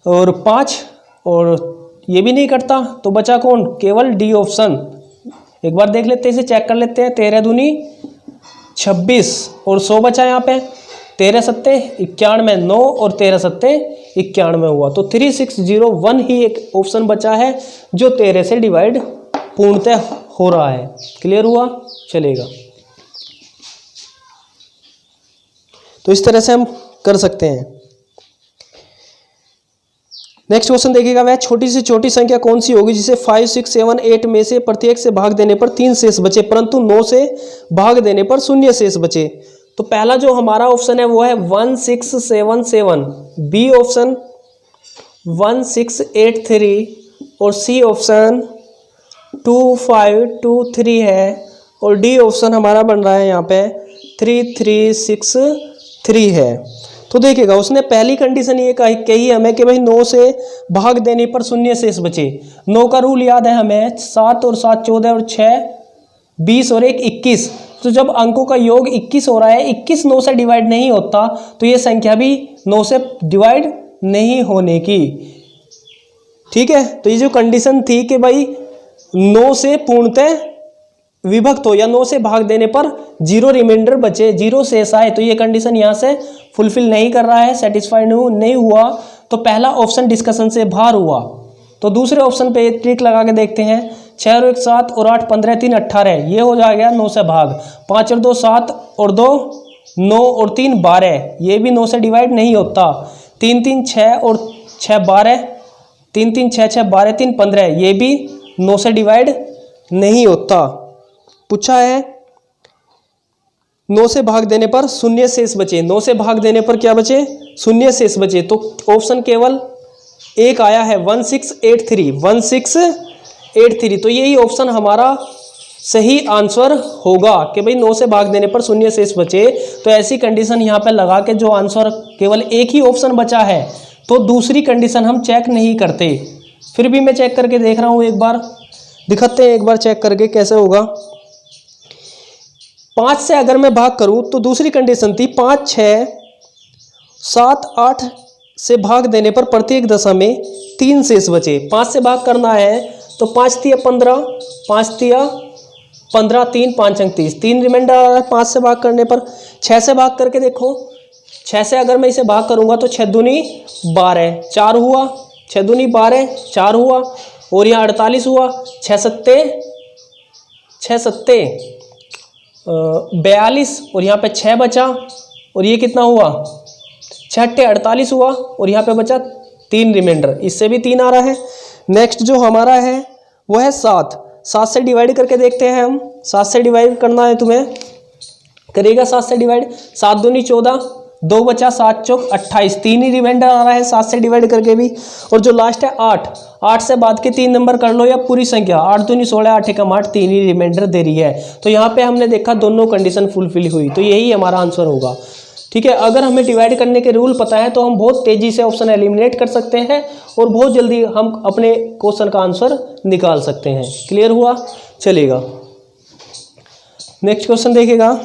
और 5, और ये भी नहीं कटता, तो बचा कौन, केवल डी ऑप्शन। एक बार देख लेते हैं, इसे चेक कर लेते हैं। 13 दूनी 26 और 100 बचा यहाँ पे, 13 सत्ते 91, 9 और 13 सत्ते 91 हुआ। तो 3601 ही एक ऑप्शन बचा है जो 13 से डिवाइड पूर्णतः हो रहा है। क्लियर हुआ? चलेगा। तो इस तरह से हम कर सकते हैं। नेक्स्ट क्वेश्चन देखिएगा, वह छोटी से छोटी संख्या कौन सी होगी जिसे 5, 6, 7, 8 में से प्रत्येक से भाग देने पर 3 शेष बचे परंतु 9 से भाग देने पर 0 शेष बचे। तो पहला जो हमारा ऑप्शन है वो है 1677, बी ऑप्शन 1683, और सी ऑप्शन 2523 है, और डी ऑप्शन हमारा बन रहा है यहाँ पे 3363 है। तो देखिएगा उसने पहली कंडीशन ये कही हमें कि भाई 9 से भाग देने पर शून्य शेष बचे। 9 का रूल याद है हमें, 7 और 7 14 और 6 20 और 1 21। तो जब अंकों का योग 21 हो रहा है, 21 9 से डिवाइड नहीं होता, तो ये संख्या भी 9 से डिवाइड नहीं होने की। ठीक है, तो ये जो कंडीशन थी कि भाई 9 से पूर्णतः विभक्त हो या 9 से भाग देने पर 0 रिमाइंडर बचे, 0 शेष आए, तो ये कंडीशन यहाँ से फुलफिल नहीं कर रहा है, सेटिस्फाइड नहीं हुआ। तो पहला ऑप्शन डिस्कशन से बाहर हुआ। तो दूसरे ऑप्शन पे ट्रिक लगा के देखते हैं। 6 और 1 7 और 8 15 3 18, ये हो जाएगा 9 से भाग। 5 और 2 7 और 2 9 और 3 12, ये भी 9 से डिवाइड नहीं होता। 3 3 6 और 6 12, 3 3 6 6 12 3 15, ये भी 9 से डिवाइड नहीं होता। पूछा है 9 से भाग देने पर शून्य शेष बचे, 9 से भाग देने पर क्या बचे? शून्य शेष बचे। तो ऑप्शन केवल एक आया है 1683, 1683। तो यही ऑप्शन हमारा सही आंसर होगा कि भाई 9 से भाग देने पर शून्य शेष बचे। तो ऐसी कंडीशन यहाँ पे लगा के जो आंसर केवल एक ही ऑप्शन बचा है, तो दूसरी कंडीशन हम चेक नहीं करते। फिर भी मैं चेक करके देख रहा हूँ, एक बार दिखाते हैं, एक बार चेक करके कैसे होगा। 5 से अगर मैं भाग करूं तो दूसरी कंडीशन थी 5 6 7 8 से भाग देने पर प्रत्येक दशा में 3 शेष बचे। 5 से भाग करना है तो 5 तिया 15, 5 तिया 15, 3 5 अंक 30, 3 रिमाइंडर आ रहा है 5 से भाग करने पर। 6 से भाग करके देखो, 6 से अगर मैं इसे भाग करूंगा तो 6 दूनी 12, 4 हुआ, 6 दूनी 12, 4 हुआ, और यहाँ 48 हुआ, 6 सत्ते 42, और यहाँ पे 6 बचा, और ये कितना हुआ 6 अट्ठे 48 हुआ, और यहाँ पे बचा 3 रिमाइंडर, इससे भी 3 आ रहा है। नेक्स्ट जो हमारा है वो है 7 से डिवाइड करके देखते हैं हम। 7 से डिवाइड करना है तुम्हें, करेगा 7 से डिवाइड। 7 दूनी 14, 2 बचा, 7 चौक 28, 3 ही रिमाइंडर आ रहा है 7 से डिवाइड करके भी। और जो लास्ट है 8 से बाद के 3 नंबर कर लो या पूरी संख्या, 8 दूनी 16, 8 एकम 8, 3 ही रिमाइंडर दे रही है। तो यहाँ पे हमने देखा दोनों कंडीशन फुलफिल हुई, तो यही हमारा आंसर होगा। ठीक है, अगर हमें डिवाइड करने के रूल पता है तो हम बहुत तेजी से ऑप्शन एलिमिनेट कर सकते हैं और बहुत जल्दी हम अपने क्वेश्चन का आंसर निकाल सकते हैं। क्लियर हुआ? चलेगा, नेक्स्ट क्वेश्चन देखिएगा।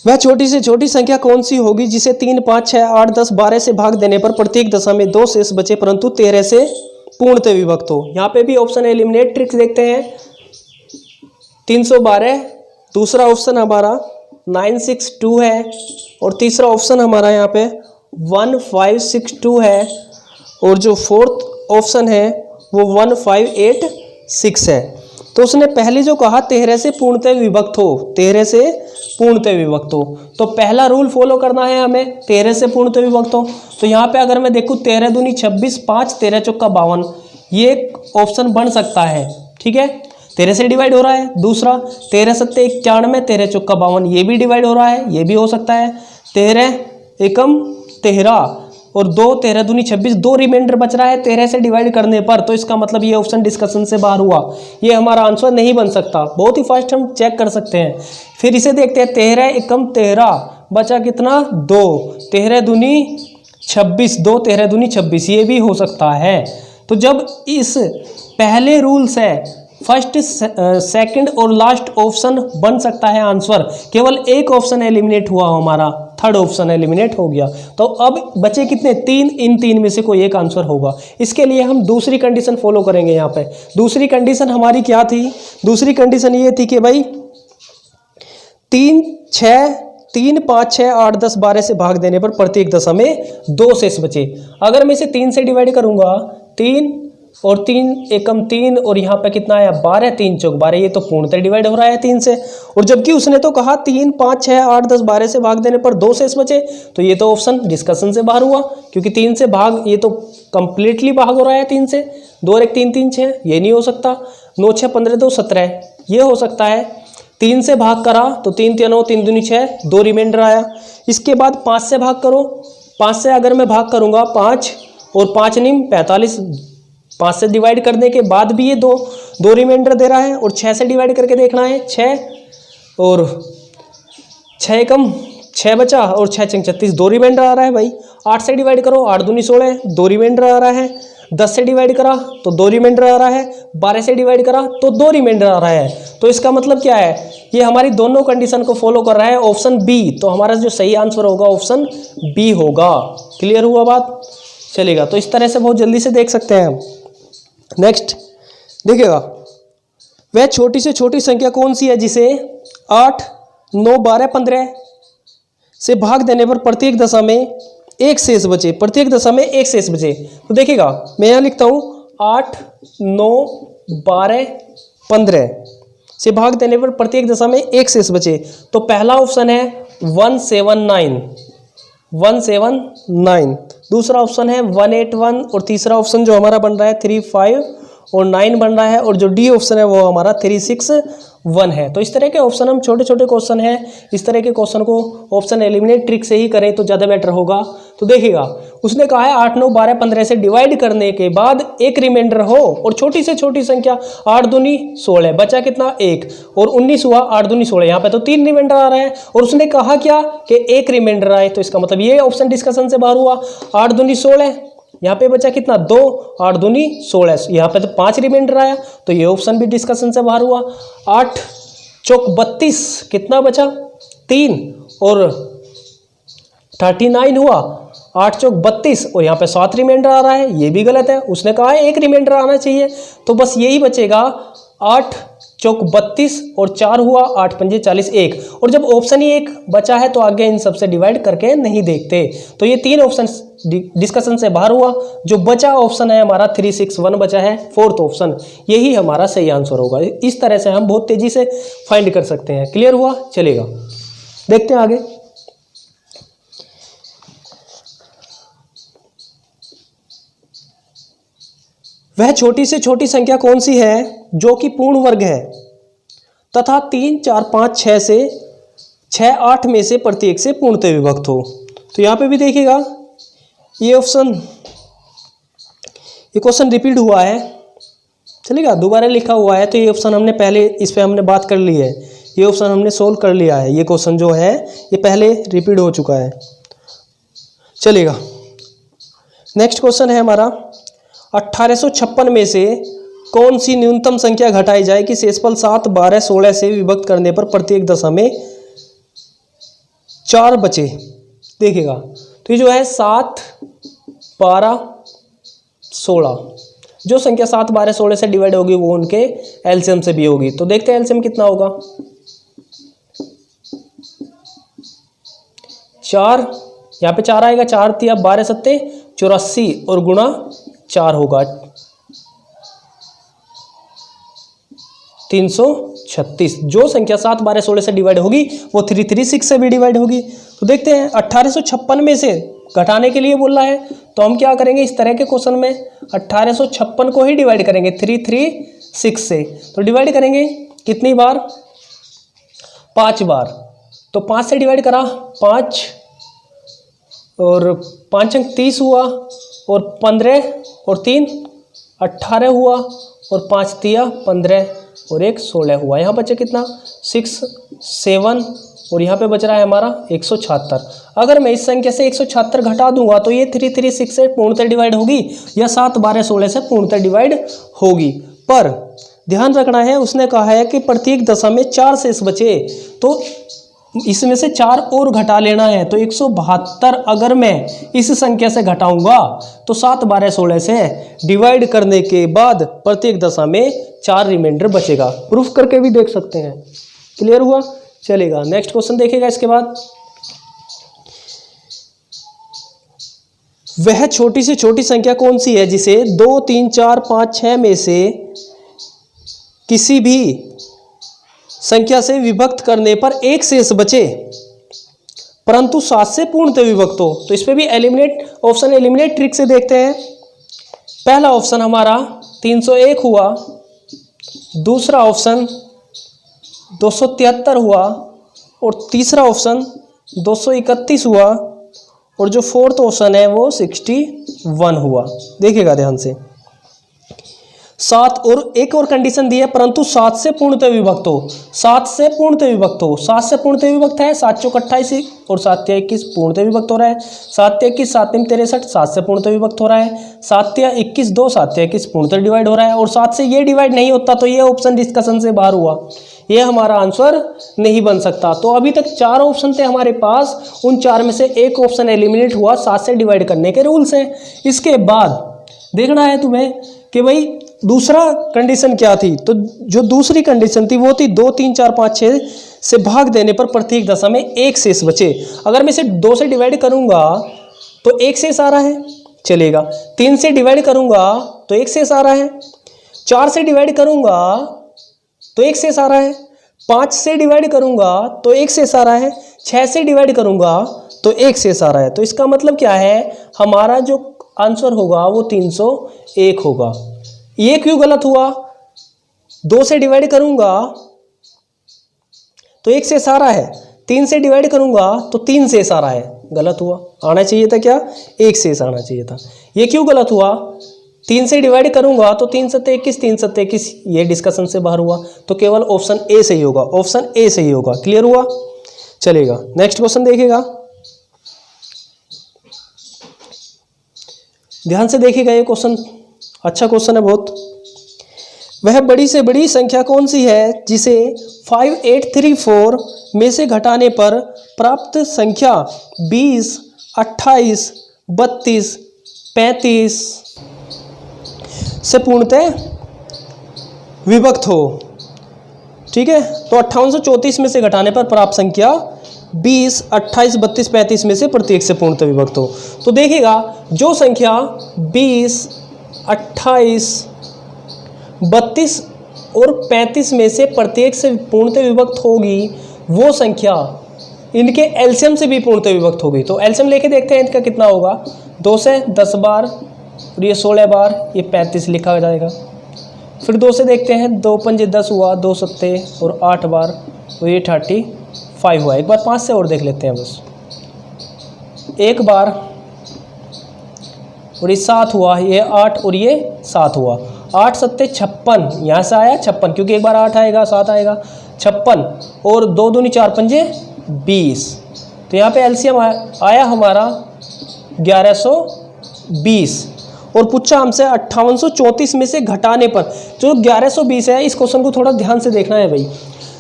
वह छोटी से छोटी संख्या कौन सी होगी जिसे 3 5 6 8 10 12 से भाग देने पर प्रत्येक दशा में 2 शेष बचे परंतु 13 से पूर्णतः विभक्त हो। यहाँ पे भी ऑप्शन एलिमिनेट ट्रिक्स देखते हैं। 312, दूसरा ऑप्शन हमारा 962 है, और तीसरा ऑप्शन हमारा यहाँ पे 1562 है, और जो फोर्थ ऑप्शन है वो 1586 है। तो उसने पहले जो कहा 13 से पूर्णतः विभक्त हो, 13 से पूर्णतः विभक्त हो, तो पहला रूल फॉलो करना है हमें, 13 से पूर्णतः विभक्त हो। तो यहाँ पे अगर मैं देखूँ 13 दूनी 26, 5 13 चौका 52, ये ऑप्शन बन सकता है। ठीक है, 13 से डिवाइड हो रहा है। दूसरा 13 सत्ते 91, 13 चौका 52, ये भी डिवाइड हो रहा है, ये भी हो सकता है। 13 एकम 13 और 2 13 दूनी 26, 2 रिमाइंडर बच रहा है 13 से डिवाइड करने पर, तो इसका मतलब ये ऑप्शन डिस्कशन से बाहर हुआ, ये हमारा आंसर नहीं बन सकता। बहुत ही फास्ट हम चेक कर सकते हैं। फिर इसे देखते हैं, 13 एकम 13 बचा कितना 2, 13 दूनी 26, 2 13 दूनी 26, ये भी हो सकता है। तो जब इस पहले रूल से फर्स्ट सेकंड और लास्ट ऑप्शन बन सकता है आंसर, केवल एक ऑप्शन एलिमिनेट हुआ हमारा, थर्ड ऑप्शन एलिमिनेट हो गया, तो अब बचे कितने 3, इन 3 में से कोई एक आंसर होगा। इसके लिए हम दूसरी कंडीशन फॉलो करेंगे। यहाँ पे दूसरी कंडीशन हमारी क्या थी? दूसरी कंडीशन ये थी कि भाई 3 5 6 8 10 12 से भाग देने पर प्रत्येक दशा में 2 शेष बचे। अगर मैं इसे 3 से डिवाइड करूंगा, 3 और 3 एकम 3, और यहाँ पे कितना आया 12, 3 चौक 12, ये तो पूर्णतः डिवाइड हो रहा है 3 से। और जबकि उसने तो कहा 3 5 6 8 10 12 से भाग देने पर 2 शेष बचे, तो ये तो ऑप्शन डिस्कशन से बाहर हुआ, क्योंकि 3 से भाग, ये तो कंप्लीटली भाग हो रहा है 3 से। 2 और 1 3 3 6, ये नहीं हो सकता। 9 6 15 2 17, ये हो सकता है। 3 से भाग करा तो 3 3 9, 3 दूनी 6, 2 रिमाइंडर आया। इसके बाद 5 से भाग करो, 5 से अगर मैं भाग करूंगा 5 और 5 निम 45, 5 से डिवाइड करने के बाद भी ये दो रिमाइंडर दे रहा है, और 6 से डिवाइड करके देखना है 6, और 6 कम 6 बचा, और 6 छंग 36, 2 रिमाइंडर आ रहा है भाई। 8 से डिवाइड करो, 8 दूनी 16, 2 रिमाइंडर आ रहा है। 10 से डिवाइड करा तो 2 रिमाइंडर आ रहा है। 12 से डिवाइड करा तो 2 रिमाइंडर आ रहा है। तो इसका मतलब क्या है, ये हमारी दोनों कंडीशन को फॉलो कर रहा है, ऑप्शन बी। तो हमारा जो सही आंसर होगा ऑप्शन बी होगा। क्लियर हुआ बात? चलेगा। तो इस तरह से बहुत जल्दी से देख सकते हैं हम। नेक्स्ट देखिएगा, वह छोटी से छोटी संख्या कौन सी है जिसे 8, 9, 12, 15 से भाग देने पर प्रत्येक दशा में एक शेष बचे, प्रत्येक दशा में एक शेष बचे। तो देखिएगा, मैं यहाँ लिखता हूँ 8, 9, 12, 15 से भाग देने पर प्रत्येक दशा में एक शेष बचे। तो पहला ऑप्शन है 179, 179। दूसरा ऑप्शन है 181, और तीसरा ऑप्शन जो हमारा बन रहा है 35 और 9 बन रहा है, और जो डी ऑप्शन है वो हमारा 361 है। तो इस तरह के ऑप्शन हम छोटे छोटे क्वेश्चन है, इस तरह के क्वेश्चन को ऑप्शन एलिमिनेट ट्रिक से ही करें तो ज़्यादा बेटर होगा। तो देखिएगा, उसने कहा है 8, 9, 12, 15 से डिवाइड करने के बाद एक रिमाइंडर हो, और छोटी से छोटी संख्या 8 दूनी 16, बचा कितना 1, और 19 हुआ, 8 दूनी 16, यहाँ पे तो 3 रिमाइंडर आ रहा है, और उसने कहा क्या कि एक रिमाइंडर आए। तो इसका मतलब ये ऑप्शन डिस्कशन से बाहर हुआ। 8 दूनी 16, यहाँ पे बचा कितना 2, 8 दूनी 16, यहाँ पे तो 5 रिमाइंडर आया, तो ये ऑप्शन भी डिस्कशन से बाहर हुआ। 8 चौक 32, कितना बचा 3, और 39 हुआ, 8 चौक 32, और यहाँ पे 7 रिमाइंडर आ रहा है, ये भी गलत है। उसने कहा है एक रिमाइंडर आना चाहिए, तो बस यही बचेगा 8 चौक 32, और 4 हुआ, 8 पंजे 40, 1। और जब ऑप्शन ही एक बचा है तो आगे इन सबसे डिवाइड करके नहीं देखते। तो ये 3 ऑप्शन डिस्कशन से बाहर हुआ। जो बचा ऑप्शन है हमारा 361 बचा है, 4th ऑप्शन, यही हमारा सही आंसर होगा। इस तरह से हम बहुत तेजी से फाइंड कर सकते हैं। क्लियर हुआ? चलेगा, देखते हैं आगे। वह छोटी से छोटी संख्या कौन सी है जो कि पूर्ण वर्ग है तथा 3, 4, 5, 6 से 6, 8 में से प्रत्येक से पूर्णतः विभक्त हो। तो यहाँ पे भी देखिएगा, ये क्वेश्चन रिपीट हुआ है, चलेगा, दोबारा लिखा हुआ है। तो ये ऑप्शन हमने पहले इस पे हमने बात कर ली है, ये ऑप्शन हमने सोल्व कर लिया है। ये क्वेश्चन जो है ये पहले रिपीट हो चुका है। चलेगा, नेक्स्ट क्वेश्चन है हमारा 1856 में से कौन सी न्यूनतम संख्या घटाई जाए कि शेषफल 7, 12, 16 से विभक्त करने पर प्रत्येक दशा में 4 बचे। देखिएगा, तो ये जो है 7, 12, 16, जो संख्या 7, 12, 16 से डिवाइड होगी वो उनके एलसीएम से भी होगी। तो देखते हैं एलसीएम कितना होगा। 4, यहाँ पे 4 आएगा, 4 तिया 12 सत्ते 84, और गुणा 4 होगा 336। जो संख्या 7, 12, 16 से डिवाइड होगी वो 336 से भी डिवाइड होगी। तो देखते हैं 1856 में से घटाने के लिए बोल रहा है, तो हम क्या करेंगे इस तरह के क्वेश्चन में 1856 को ही डिवाइड करेंगे 336 से। तो डिवाइड करेंगे कितनी बार? 5 बार। तो 5 से डिवाइड करा 5, और 5 अंक 30 हुआ, और 15 और 3 18 हुआ, और 5 तिया 15, और 1 16 हुआ। यहाँ बचे कितना 6, 7, और यहाँ पे बच रहा है हमारा 176। अगर मैं इस संख्या से 176 घटा दूंगा तो ये 336 से पूर्णतः डिवाइड होगी, या 7, 12, 16 से पूर्णतः डिवाइड होगी। पर ध्यान रखना है, उसने कहा है कि प्रत्येक दशा में 4 शेष बचे, तो इसमें से 4 और घटा लेना है। तो 172 अगर मैं इस संख्या से घटाऊंगा तो 7, 12, 16 से डिवाइड करने के बाद प्रत्येक दशा में 4 रिमाइंडर बचेगा। प्रूफ करके भी देख सकते हैं। क्लियर हुआ? चलेगा, नेक्स्ट क्वेश्चन देखेगा इसके बाद। वह छोटी से छोटी संख्या कौन सी है जिसे 2, 3, 4, 5, 6 में से किसी भी संख्या से विभक्त करने पर एक शेष बचे परंतु 7 से पूर्णतः विभक्त हो। तो इस पे भी ऑप्शन एलिमिनेट ट्रिक से देखते हैं। पहला ऑप्शन हमारा 301 हुआ, दूसरा ऑप्शन 273 हुआ, और तीसरा ऑप्शन 231 हुआ, और जो फोर्थ ऑप्शन है वो 61 हुआ। देखिएगा ध्यान से, 7 और एक और कंडीशन दी है, परंतु 7 से पूर्णतः विभक्त हो। 7 से पूर्णतः विभक्त हो, 7 से पूर्णतः विभक्त है 7 चौक 28 और 7 तिया 21 पूर्णतः विभक्त हो रहा है। 7 तिया 21 7 तिम 63 7 से पूर्णतः विभक्त हो रहा है। 7 तिया 21 2 7 तिया 21 पूर्णतः डिवाइड हो रहा है। और 7 से ये डिवाइड नहीं होता तो ये ऑप्शन डिस्कशन से बाहर हुआ, ये हमारा आंसर नहीं बन सकता। तो अभी तक 4 ऑप्शन थे हमारे पास, उन 4 में से एक ऑप्शन एलिमिनेट हुआ, 7 से डिवाइड करने के रूल्स हैं। इसके बाद देखना है तुम्हें कि भाई दूसरा कंडीशन क्या थी। तो जो दूसरी कंडीशन थी वो थी 2 3 4 5 6 से भाग देने पर प्रत्येक दशा में एक शेष बचे। अगर मैं इसे 2 से डिवाइड करूंगा तो एक शेष आ रहा है, चलेगा। 3 से डिवाइड करूंगा तो एक शेष आ रहा है। 4 से डिवाइड करूंगा तो एक शेष आ रहा है। 5 से डिवाइड करूंगा तो एक शेष आ रहा है। 6 से डिवाइड करूंगा तो एक शेष आ रहा है। तो इसका मतलब क्या है, हमारा जो आंसर होगा वो 301 होगा। ये क्यों गलत हुआ, 2 से डिवाइड करूंगा तो एक शेष आ रहा है, 3 से डिवाइड करूंगा तो 3 शेष आ रहा है, गलत हुआ। आना चाहिए था क्या, एक शेष आना चाहिए था। ये क्यों गलत हुआ, 3 से डिवाइड करूंगा तो 3 7 21 3 7 21, ये डिस्कशन से बाहर हुआ। तो केवल ऑप्शन ए सही होगा, ऑप्शन ए सही होगा। क्लियर हुआ, चलेगा। नेक्स्ट क्वेश्चन देखिएगा, ध्यान से देखिएगा, ये क्वेश्चन अच्छा क्वेश्चन है बहुत। वह बड़ी से बड़ी संख्या कौन सी है जिसे 5834 में से घटाने पर प्राप्त संख्या 20, 28, 32, 35 से पूर्णतः विभक्त हो। ठीक है, तो 5834 में से घटाने पर प्राप्त संख्या 20, 28, 32, 35 में से प्रत्येक से पूर्णतः विभक्त हो। तो देखिएगा, जो संख्या 20, 28, 32 और 35 में से प्रत्येक से पूर्णतः विभक्त होगी, वो संख्या इनके एलसीएम से भी पूर्णतः विभक्त होगी। तो एलसीएम लेके देखते हैं इनका कितना होगा। 2 से 10 बार और ये 16 बार, ये 35 लिखा जाएगा। फिर 2 से देखते हैं, 2 पंजे 10 हुआ, 2 सत्ते और 8 बार, तो ये 35 हुआ। एक बार 5 से और देख लेते हैं बस, एक बार और ये 7 हुआ, ये 8 और ये 7 हुआ। 8 सत्ते 56, यहाँ से आया 56, क्योंकि एक बार 8 आएगा 7 आएगा, 56 और 2 दूनी 4 पंजे 20। तो यहाँ पे एलसीएम आया हमारा 1120। और पूछा हमसे 5834 में से घटाने पर, जो 1120 है, इस क्वेश्चन को थोड़ा ध्यान से देखना है भाई।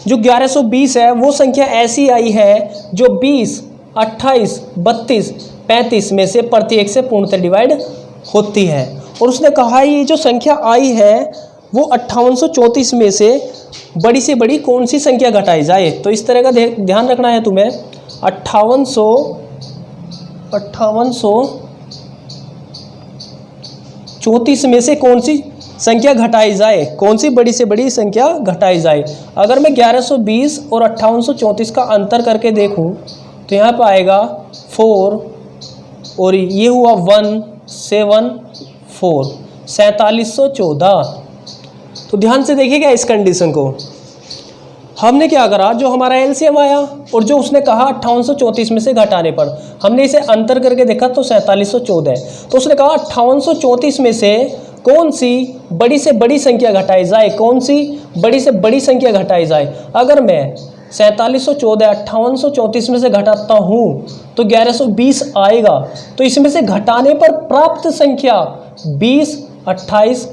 जो 1120 है वो संख्या ऐसी आई है जो 20, 28, 32, 35 में से प्रत्येक से पूर्णतः डिवाइड होती है। और उसने कहा ये जो संख्या आई है वो 5834 में से बड़ी से बड़ी कौन सी संख्या घटाई जाए। तो इस तरह का ध्यान रखना है तुम्हें। 5834 में से कौन सी संख्या घटाई जाए, कौन सी बड़ी से बड़ी संख्या घटाई जाए। अगर मैं 1120 और 5834 का अंतर करके देखूं तो यहाँ पर आएगा 4 और ये हुआ 174, 4714। तो ध्यान से देखिएगा इस कंडीशन को। हमने क्या करा, जो हमारा एलसीएम आया और जो उसने कहा 5834 में से घटाने पर, हमने इसे अंतर करके देखा तो 4714 है। तो उसने कहा 5834 में से कौन सी बड़ी से बड़ी संख्या घटाई जाए, कौन सी बड़ी से बड़ी संख्या घटाई जाए। अगर मैं 4714 5834 में से घटाता हूँ तो 1120 आएगा। तो इसमें से घटाने पर प्राप्त संख्या 20, 28,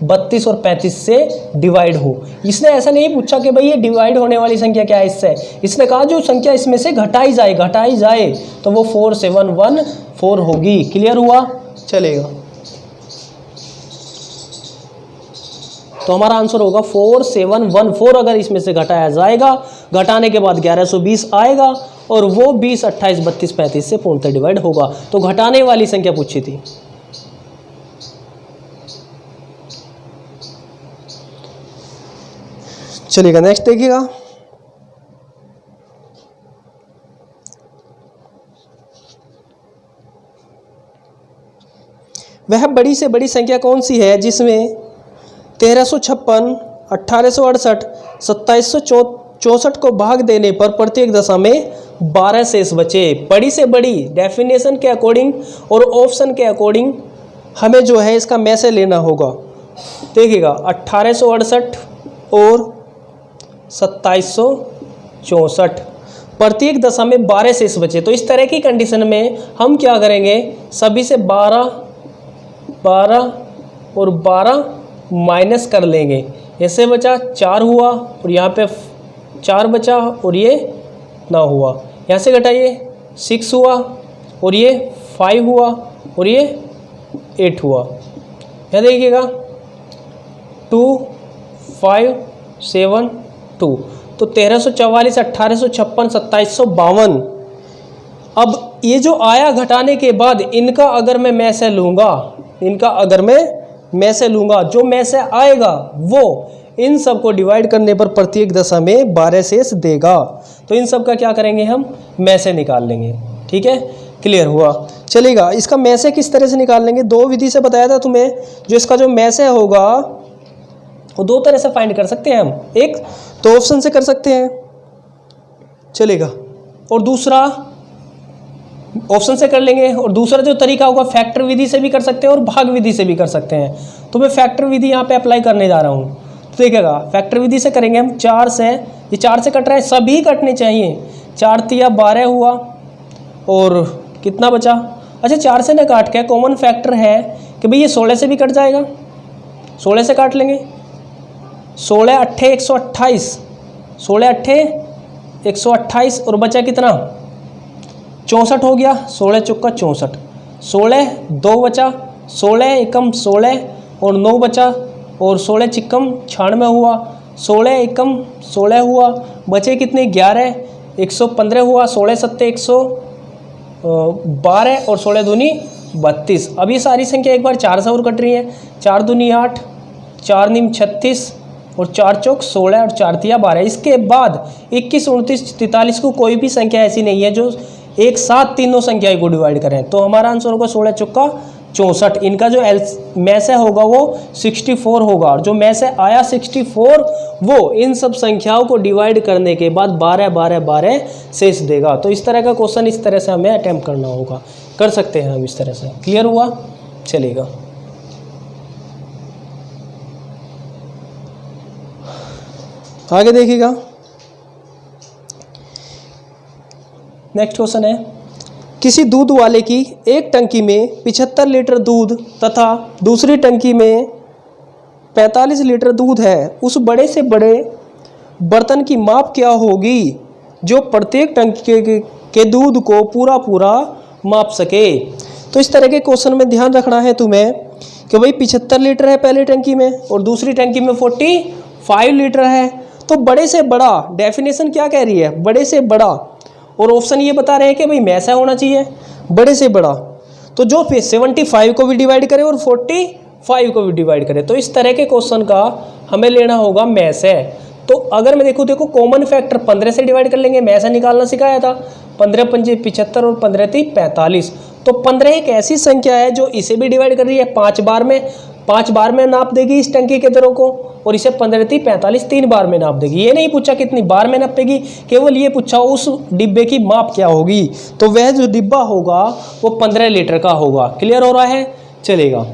32 और 35 से डिवाइड हो। इसने ऐसा नहीं पूछा कि भाई ये डिवाइड होने वाली संख्या क्या है इससे, इसने कहा जो संख्या इसमें से घटाई जाए तो वो 4714 होगी। क्लियर हुआ, चलेगा। तो हमारा आंसर होगा 4714 अगर इसमें से घटाया जाएगा। घटाने के बाद 1120 आएगा और वो 20, 28, 32, 35 से पूर्णतः डिवाइड होगा। तो घटाने वाली संख्या पूछी थी। चलिएगा नेक्स्ट देखिएगा। वह बड़ी से बड़ी संख्या कौन सी है जिसमें 1356, 1868, 64 को भाग देने पर प्रत्येक दशा में 12 शेष बचे। बड़ी से बड़ी डेफिनेशन के अकॉर्डिंग और ऑप्शन के अकॉर्डिंग हमें जो है इसका में से लेना होगा। देखिएगा 1868 और 2764, प्रत्येक दशा में 12 शेष बचे। तो इस तरह की कंडीशन में हम क्या करेंगे, सभी से 12 और 12 माइनस कर लेंगे। ऐसे बचा 4 हुआ और यहाँ पे 4 बचा और ये 9 हुआ। यहाँ से घटाइए 6 हुआ और ये 5 हुआ और ये 8 हुआ। यहाँ देखिएगा 2 5 7 2, तो 1344 1856 2752। अब ये जो आया घटाने के बाद इनका अगर मैं में से लूँगा, जो में से आएगा वो इन सब को डिवाइड करने पर प्रत्येक दशा में 12 शेष देगा। तो इन सब का क्या करेंगे, हम में से निकाल लेंगे। ठीक है, क्लियर हुआ, चलेगा। इसका में से किस तरह से निकाल लेंगे, 2 विधि से बताया था तुम्हें। जो इसका जो में से होगा वो 2 तरह से फाइंड कर सकते हैं हम। एक तो ऑप्शन से कर सकते हैं, चलेगा, और दूसरा ऑप्शन से कर लेंगे, और दूसरा जो तरीका होगा फैक्टर विधि से भी कर सकते हैं और भाग विधि से भी कर सकते हैं। तो मैं फैक्टर विधि यहाँ पे अप्लाई करने जा रहा हूँ। तो देखिएगा फैक्टर विधि से करेंगे हम। 4 से, ये 4 से कट रहा है, सभी कटने चाहिए। 4 तिया 12 हुआ और कितना बचा, अच्छा 4 से ना काट के कॉमन फैक्टर है कि भाई ये 16 से भी कट जाएगा, 16 से काट लेंगे। 16 अट्ठे 128, 16 अट्ठे 128 और बचा कितना 64 हो गया। 16 चौका 64, 16 2 बचा, 16 एकम 16 और 9 बचा, और 16 चिक्कम 96 हुआ, 16 एकम 16 हुआ, बचे कितने 11 115 हुआ, 16 सत्ते 112 और 16 दूनी 32। अब ये सारी संख्या एक बार 4 से और कट रही है। 4 दूनी 8, 4 नीम 36 और 4 चौक 16 और 4 तिया 12। इसके बाद 21 29 43 को कोई भी संख्या ऐसी नहीं है जो एक साथ तीनों संख्या को डिवाइड करें। तो हमारा आंसर होगा 16 चौका 64। इनका जो में से होगा वो 64 होगा, और जो में से आया 64 वो इन सब संख्याओं को डिवाइड करने के बाद 12 12 12 शेष देगा। तो इस तरह का क्वेश्चन इस तरह से हमें अटेम्प्ट करना होगा, कर सकते हैं हम इस तरह से। क्लियर हुआ, चलेगा। आगे देखिएगा, नेक्स्ट क्वेश्चन है, किसी दूध वाले की एक टंकी में 75 लीटर दूध तथा दूसरी टंकी में 45 लीटर दूध है। उस बड़े से बड़े बर्तन की माप क्या होगी जो प्रत्येक टंकी के दूध को पूरा माप सके। तो इस तरह के क्वेश्चन में ध्यान रखना है तुम्हें कि भाई 75 लीटर है पहली टंकी में और दूसरी टंकी में 45 लीटर है। तो बड़े से बड़ा डेफिनेशन क्या कह रही है, बड़े से बड़ा, और ऑप्शन ये बता रहे हैं कि भाई में ऐसा होना चाहिए बड़े से बड़ा। तो जो 75 को भी डिवाइड करे और 45 को भी डिवाइड करे। तो इस तरह के क्वेश्चन का हमें लेना होगा में से। तो अगर मैं देखो कॉमन फैक्टर 15 से डिवाइड कर लेंगे, में से निकालना सिखाया था। 15 पंजे 75 और 15 × 3 45। तो 15 एक ऐसी संख्या है जो इसे भी डिवाइड कर रही है 5 बार में नाप देगी इस टंकी के दरों को, और इसे 15 × 3 45 3 बार में नाप देगी। ये नहीं पूछा कितनी बार में नापेगी, केवल ये पूछा उस डिब्बे की माप क्या होगी। तो वह जो डिब्बा होगा वो 15 लीटर का होगा। क्लियर हो रहा है, चलेगा।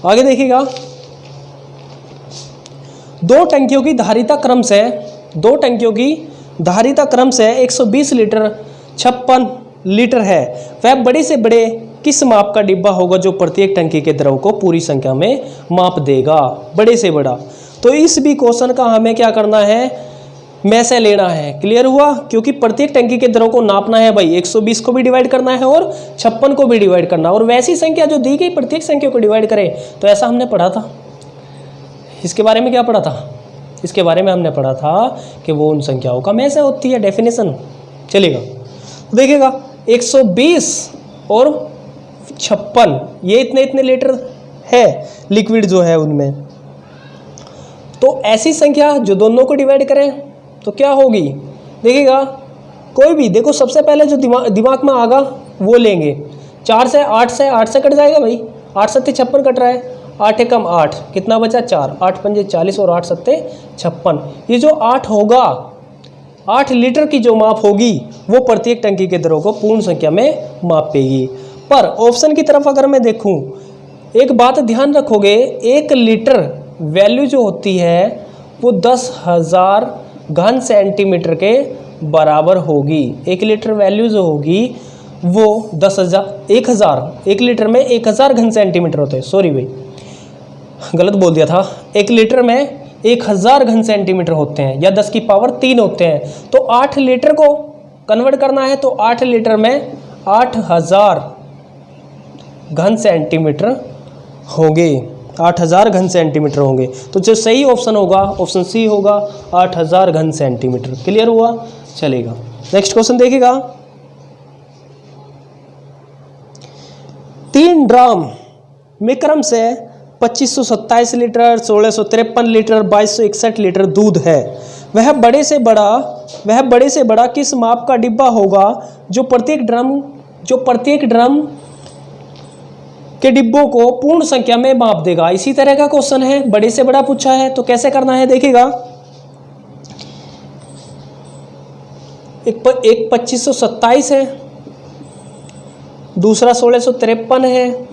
आगे देखिएगा, दो टंकियों की धारिता क्रम से 120 लीटर 56 लीटर है। वह बड़े से बड़े किस माप का डिब्बा होगा जो प्रत्येक टंकी के द्रव को पूरी संख्या में माप देगा, बड़े से बड़ा। तो इस भी क्वेश्चन का हमें क्या करना है, में से लेना है। क्लियर हुआ, क्योंकि प्रत्येक टंकी के द्रव को नापना है भाई, 120 को भी डिवाइड करना है और 56 को भी डिवाइड करना है, और वैसी संख्या जो दी गई प्रत्येक संख्या को डिवाइड करे। तो ऐसा हमने पढ़ा था, इसके बारे में क्या पढ़ा था, इसके बारे में हमने पढ़ा था कि वो उन संख्याओं का में से होती है डेफिनेशन। चलेगा, देखिएगा 120 और 56 ये इतने लीटर है लिक्विड जो है उनमें। तो ऐसी संख्या जो दोनों को डिवाइड करें तो क्या होगी, देखिएगा कोई भी, देखो सबसे पहले जो दिमाग में आगा वो लेंगे। 4 से 8 से कट जाएगा भाई, 8 7 56 कट रहा है, 8 एकम 8, कितना बचा 4, 8 पंजे 40 और 8 सत्ते 56। ये जो 8 होगा, 8 लीटर की जो माप होगी वो प्रत्येक टंकी के दरों को पूर्ण संख्या में मापेगी। पर ऑप्शन की तरफ अगर मैं देखूं, एक बात ध्यान रखोगे, 1 लीटर वैल्यू जो होती है वो 10,000 घन सेंटीमीटर के बराबर होगी। 1 लीटर वैल्यू जो होगी वो 1 लीटर में 1000 घन सेंटीमीटर होते हैं। सॉरी भाई, गलत बोल दिया था। 1 लीटर में 1000 घन सेंटीमीटर होते हैं या 10 की पावर 3 होते हैं। तो 8 लीटर को कन्वर्ट करना है तो 8 लीटर में 8000 घन सेंटीमीटर होंगे, 8000 घन सेंटीमीटर होंगे। तो जो सही ऑप्शन होगा ऑप्शन सी होगा, 8000 घन सेंटीमीटर। क्लियर हुआ? चलेगा। नेक्स्ट क्वेश्चन देखिएगा। 3 ड्राम में क्रम से 2527 लीटर, 1653 लीटर, 2261 लीटर दूध है। वह बड़े से बड़ा किस माप का डिब्बा होगा जो प्रत्येक ड्रम के डिब्बों को पूर्ण संख्या में माप देगा। इसी तरह का क्वेश्चन है, बड़े से बड़ा पूछा है। तो कैसे करना है देखिएगा। एक 2527 है, दूसरा 1653 है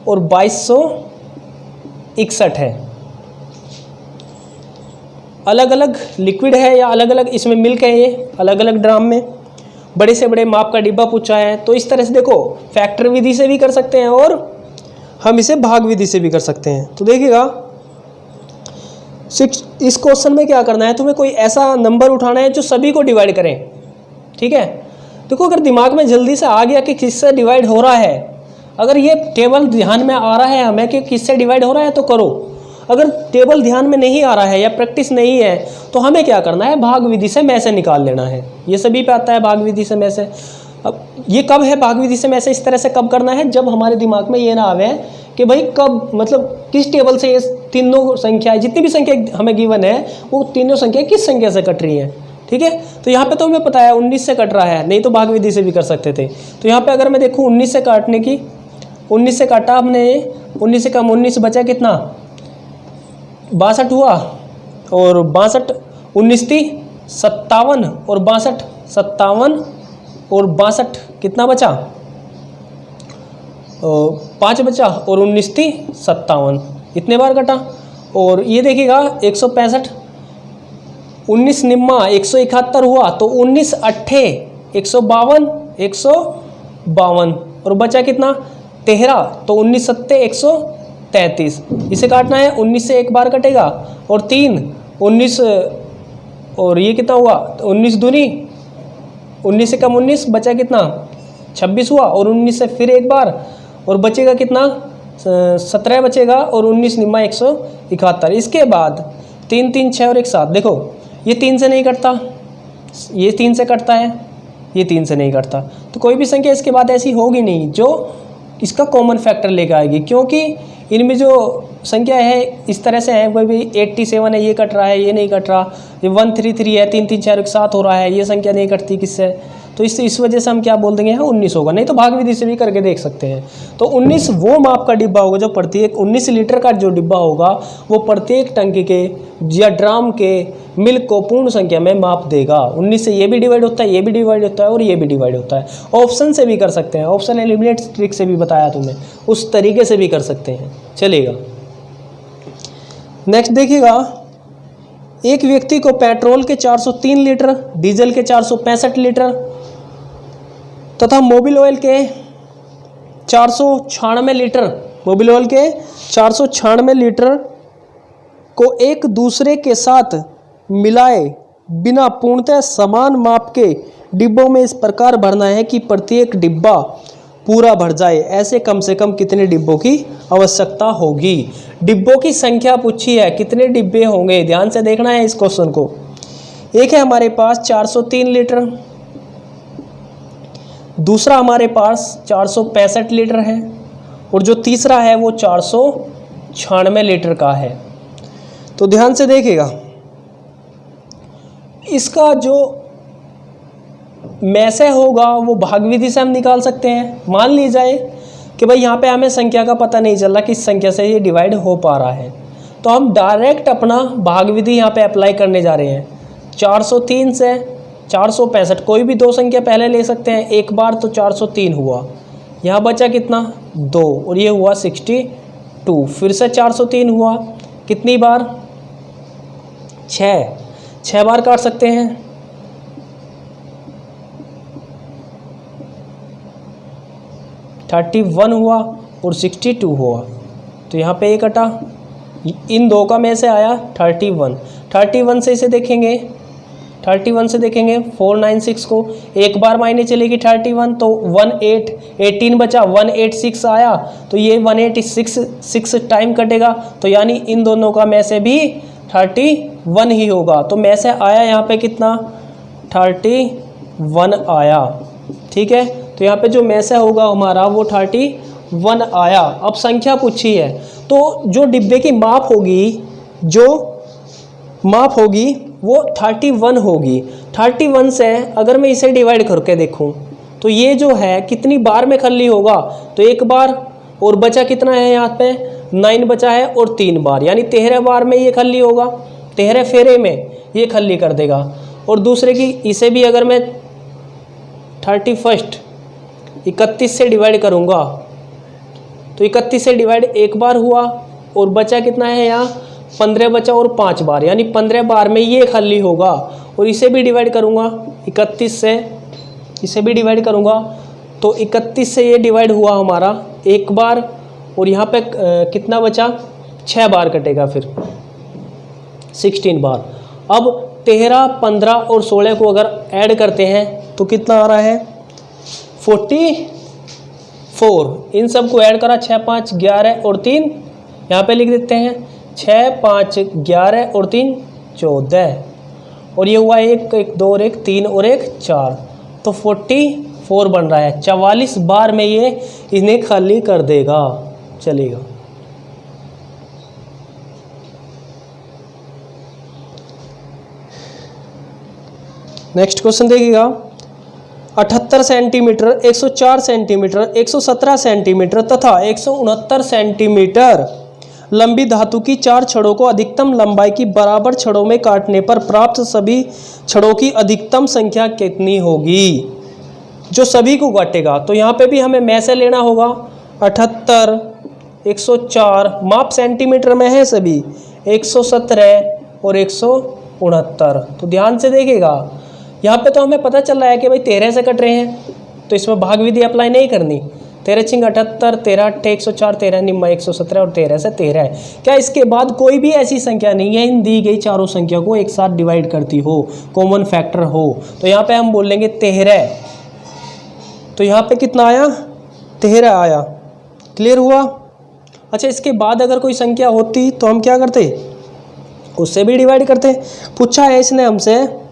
और 2261 है। अलग अलग लिक्विड है या अलग अलग इसमें मिल्क है, ये अलग अलग ड्राम में बड़े से बड़े माप का डिब्बा पूछा है। तो इस तरह से देखो, फैक्टर विधि से भी कर सकते हैं और हम इसे भाग विधि से भी कर सकते हैं। तो देखिएगा, इस क्वेश्चन में क्या करना है, तुम्हें कोई ऐसा नंबर उठाना है जो सभी को डिवाइड करें। ठीक है, देखो अगर दिमाग में जल्दी से आ गया कि किससे डिवाइड हो रहा है, अगर ये टेबल ध्यान में आ रहा है हमें कि किससे डिवाइड हो रहा है तो करो। अगर टेबल ध्यान में नहीं आ रहा है या प्रैक्टिस नहीं है तो हमें क्या करना है, भाग विधि से में से निकाल लेना है। ये सभी पे आता है भाग विधि से में से। अब ये कब है भाग विधि से में से, इस तरह से कब करना है, जब हमारे दिमाग में ये ना आवे कि भाई कब, मतलब किस टेबल से ये तीनों संख्याएं, जितनी भी संख्या हमें गिवन है वो तीनों संख्या किस संख्या से कट रही हैं। ठीक है, तो यहाँ पे तो हमें पता है 19 से कट रहा है, नहीं तो भाग विधि से भी कर सकते थे। तो यहाँ पे अगर मैं देखूँ 19 से काटने की, 19 से काटा हमने, 19 से कम 19 बचा कितना, 62 हुआ, और 62 19 थी 57 और 62 57 और 62 कितना बचा, 5 बचा, और 19 थी 57, इतने बार कटा। और ये देखिएगा 165, 19 निम्मा 171 हुआ, तो 19 अट्ठे 152, 152 और बचा कितना 13, तो 19 सत्ते 133। इसे काटना है, 19 से एक बार कटेगा और 3 19 और ये कितना हुआ, 19 दूनी 19 से कम 19 बचा कितना 26 हुआ, और 19 से फिर एक बार और बचेगा कितना 17 बचेगा, और 19 निम्मा 171। इसके बाद 3 3 6 और 1 7। देखो ये 3 से नहीं कटता, ये 3 से कटता है, ये 3 से नहीं कटता। तो कोई भी संख्या इसके बाद ऐसी होगी नहीं जो इसका कॉमन फैक्टर लेकर आएगी, क्योंकि इनमें जो संख्या है इस तरह से है, कोई भी 87 है ये कट रहा है, ये नहीं कट रहा, ये 133 है, 3 3 4 1 7 हो रहा है, ये संख्या नहीं कटती किससे। तो इस वजह से हम क्या बोल देंगे, 19 होगा। नहीं तो भाग विधि से भी करके देख सकते हैं। तो 19 वो माप का डिब्बा होगा जो प्रत्येक 19 लीटर का जो डिब्बा होगा वो प्रत्येक टंकी के या ड्राम के मिल्क को पूर्ण संख्या में माप देगा। 19 से ये भी डिवाइड होता है, ये भी डिवाइड होता है और ये भी डिवाइड होता है। ऑप्शन से भी कर सकते हैं, ऑप्शन एलिमिनेट ट्रिक से भी बताया तुम्हें, उस तरीके से भी कर सकते हैं। चलेगा। नेक्स्ट देखिएगा, एक व्यक्ति को पेट्रोल के 403 लीटर, डीजल के 465 लीटर तथा मोबिल ऑयल के 496 लीटर, मोबिल ऑयल के 496 लीटर को एक दूसरे के साथ मिलाए बिना पूर्णतः समान माप के डिब्बों में इस प्रकार भरना है कि प्रत्येक डिब्बा पूरा भर जाए। ऐसे कम से कम कितने डिब्बों की आवश्यकता होगी। डिब्बों की संख्या पूछी है, कितने डिब्बे होंगे, ध्यान से देखना है इस क्वेश्चन को। एक है हमारे पास 403 लीटर, दूसरा हमारे पास 465 लीटर है, और जो तीसरा है वो 496 लीटर का है। तो ध्यान से देखिएगा, इसका जो मैसे होगा वो भाग विधि से हम निकाल सकते हैं। मान ली जाए कि भाई यहाँ पे हमें संख्या का पता नहीं चल रहा किस संख्या से ये डिवाइड हो पा रहा है, तो हम डायरेक्ट अपना भाग विधि यहाँ पे अप्लाई करने जा रहे हैं। 403 से 465, कोई भी दो संख्या पहले ले सकते हैं एक बार, तो 403 हुआ, यहाँ बचा कितना 2 और ये हुआ 62, फिर से 403 हुआ, कितनी बार 6 बार काट सकते हैं, 31 हुआ और 62 हुआ, तो यहाँ पे 1 कटा, इन दो का में से आया 31 से इसे देखेंगे, 31 से देखेंगे 496 को, एक बार मायने चलेगी 31, तो 18 बचा, 186 आया, तो ये 186 टाइम कटेगा, तो यानी इन दोनों का में से भी 31 ही होगा, तो में से आया यहाँ पे कितना 31 आया। ठीक है, तो यहाँ पे जो में से होगा हमारा वो 31 आया। अब संख्या पूछी है, तो जो डिब्बे की माप होगी वो 31 होगी। 31 से अगर मैं इसे डिवाइड करके देखूं तो ये जो है कितनी बार में खाली होगा, तो एक बार, और बचा कितना है यहाँ पे 9 बचा है और 3 बार, यानी 13 बार में ये खाली होगा, 13 फेरे में ये खाली कर देगा। और दूसरे की इसे भी अगर मैं 31 से डिवाइड करूँगा तो 31 से डिवाइड एक बार हुआ और बचा कितना है यहाँ 15 बचा और 5 बार, यानी 15 बार में ये खाली होगा। और इसे भी डिवाइड करूँगा 31 से, इसे भी डिवाइड करूँगा तो 31 से ये डिवाइड हुआ हमारा एक बार, और यहाँ पे कितना बचा 6 बार कटेगा, फिर 16 बार। अब 13, 15 और 16 को अगर ऐड करते हैं तो कितना आ रहा है 44। इन सब को ऐड करा, 6, 5, 11 और 3, यहाँ पे लिख देते हैं 6, 5, 11 और 3 14, और ये हुआ 1, 2 और 1 3 और 1 4, तो 44 बन रहा है। 44 बार में ये इन्हें खाली कर देगा, चलेगा। नेक्स्ट क्वेश्चन देखिएगा, 78 सेंटीमीटर, 104 सेंटीमीटर, 117 सेंटीमीटर तथा 169 सेंटीमीटर लंबी धातु की 4 छड़ों को अधिकतम लंबाई की बराबर छड़ों में काटने पर प्राप्त सभी छड़ों की अधिकतम संख्या कितनी होगी, जो सभी को काटेगा। तो यहाँ पे भी हमें में से लेना होगा, 78, 104 माप सेंटीमीटर में है सभी, 117 और 169। तो ध्यान से देखिएगा, यहाँ पे तो हमें पता चल रहा है कि भाई 13 से कट रहे हैं, तो इसमें भाग विधि अप्लाई नहीं करनी। 13 छिंग 78, 13 8 104, 13 निम्मा 117 और 13 से 13 है। क्या इसके बाद कोई भी ऐसी संख्या नहीं है इन दी गई चारों संख्या को एक साथ डिवाइड करती हो, कॉमन फैक्टर हो? तो यहाँ पे हम बोल लेंगे 13, तो यहाँ पे कितना आया 13 आया। क्लियर हुआ? अच्छा, इसके बाद अगर कोई संख्या होती तो हम क्या करते, उससे भी डिवाइड करते। पूछा है इसने हमसे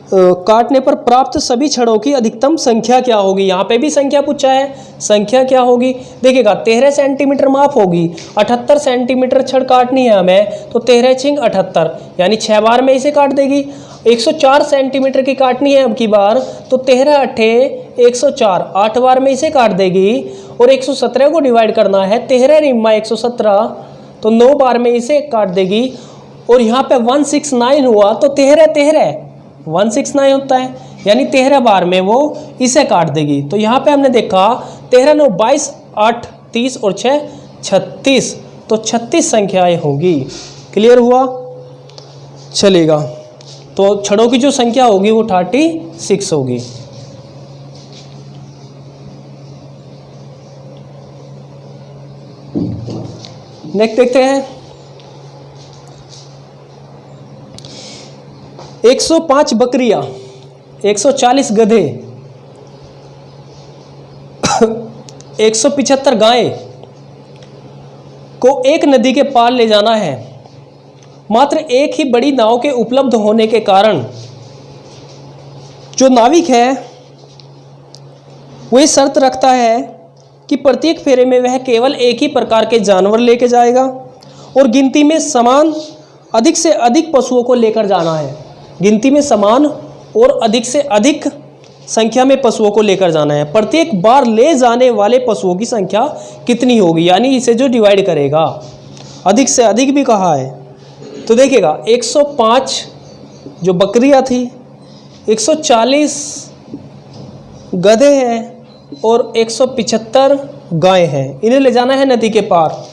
काटने पर प्राप्त सभी छड़ों की अधिकतम संख्या क्या होगी। यहाँ पे भी संख्या पूछा है, संख्या क्या होगी देखिएगा। 13 सेंटीमीटर माप होगी, 78 सेंटीमीटर छड़ काटनी है हमें, तो 13 छिंग 78 यानी 6 बार में इसे काट देगी। 104 सेंटीमीटर की काटनी है अब की बार, तो 13 अट्ठे 104 8 बार में इसे काट देगी। और 117 को डिवाइड करना है, 13 निम्मा 117 तो 9 बार में इसे काट देगी। और यहाँ पे 169 हुआ तो 13 169 होता है, यानी 13 बार में वो इसे काट देगी। तो यहाँ पे हमने देखा 13 9 22 8 30 और 6 36, तो 36 संख्याएं होगी। क्लियर हुआ? चलेगा। तो छड़ों की जो संख्या होगी वो 36 होगी। नेक्स्ट देखते हैं, 105 बकरियां, 140 गधे, 175 गायें को एक नदी के पार ले जाना है। मात्र एक ही बड़ी नाव के उपलब्ध होने के कारण जो नाविक है वह शर्त रखता है कि प्रत्येक फेरे में वह केवल एक ही प्रकार के जानवर लेकर जाएगा और गिनती में समान अधिक से अधिक पशुओं को लेकर जाना है। गिनती में समान और अधिक से अधिक संख्या में पशुओं को लेकर जाना है, प्रत्येक बार ले जाने वाले पशुओं की संख्या कितनी होगी, यानी इसे जो डिवाइड करेगा, अधिक से अधिक भी कहा है। तो देखिएगा 105 जो बकरियां थी, 140 गधे हैं और 175 गायें हैं, इन्हें ले जाना है नदी के पार।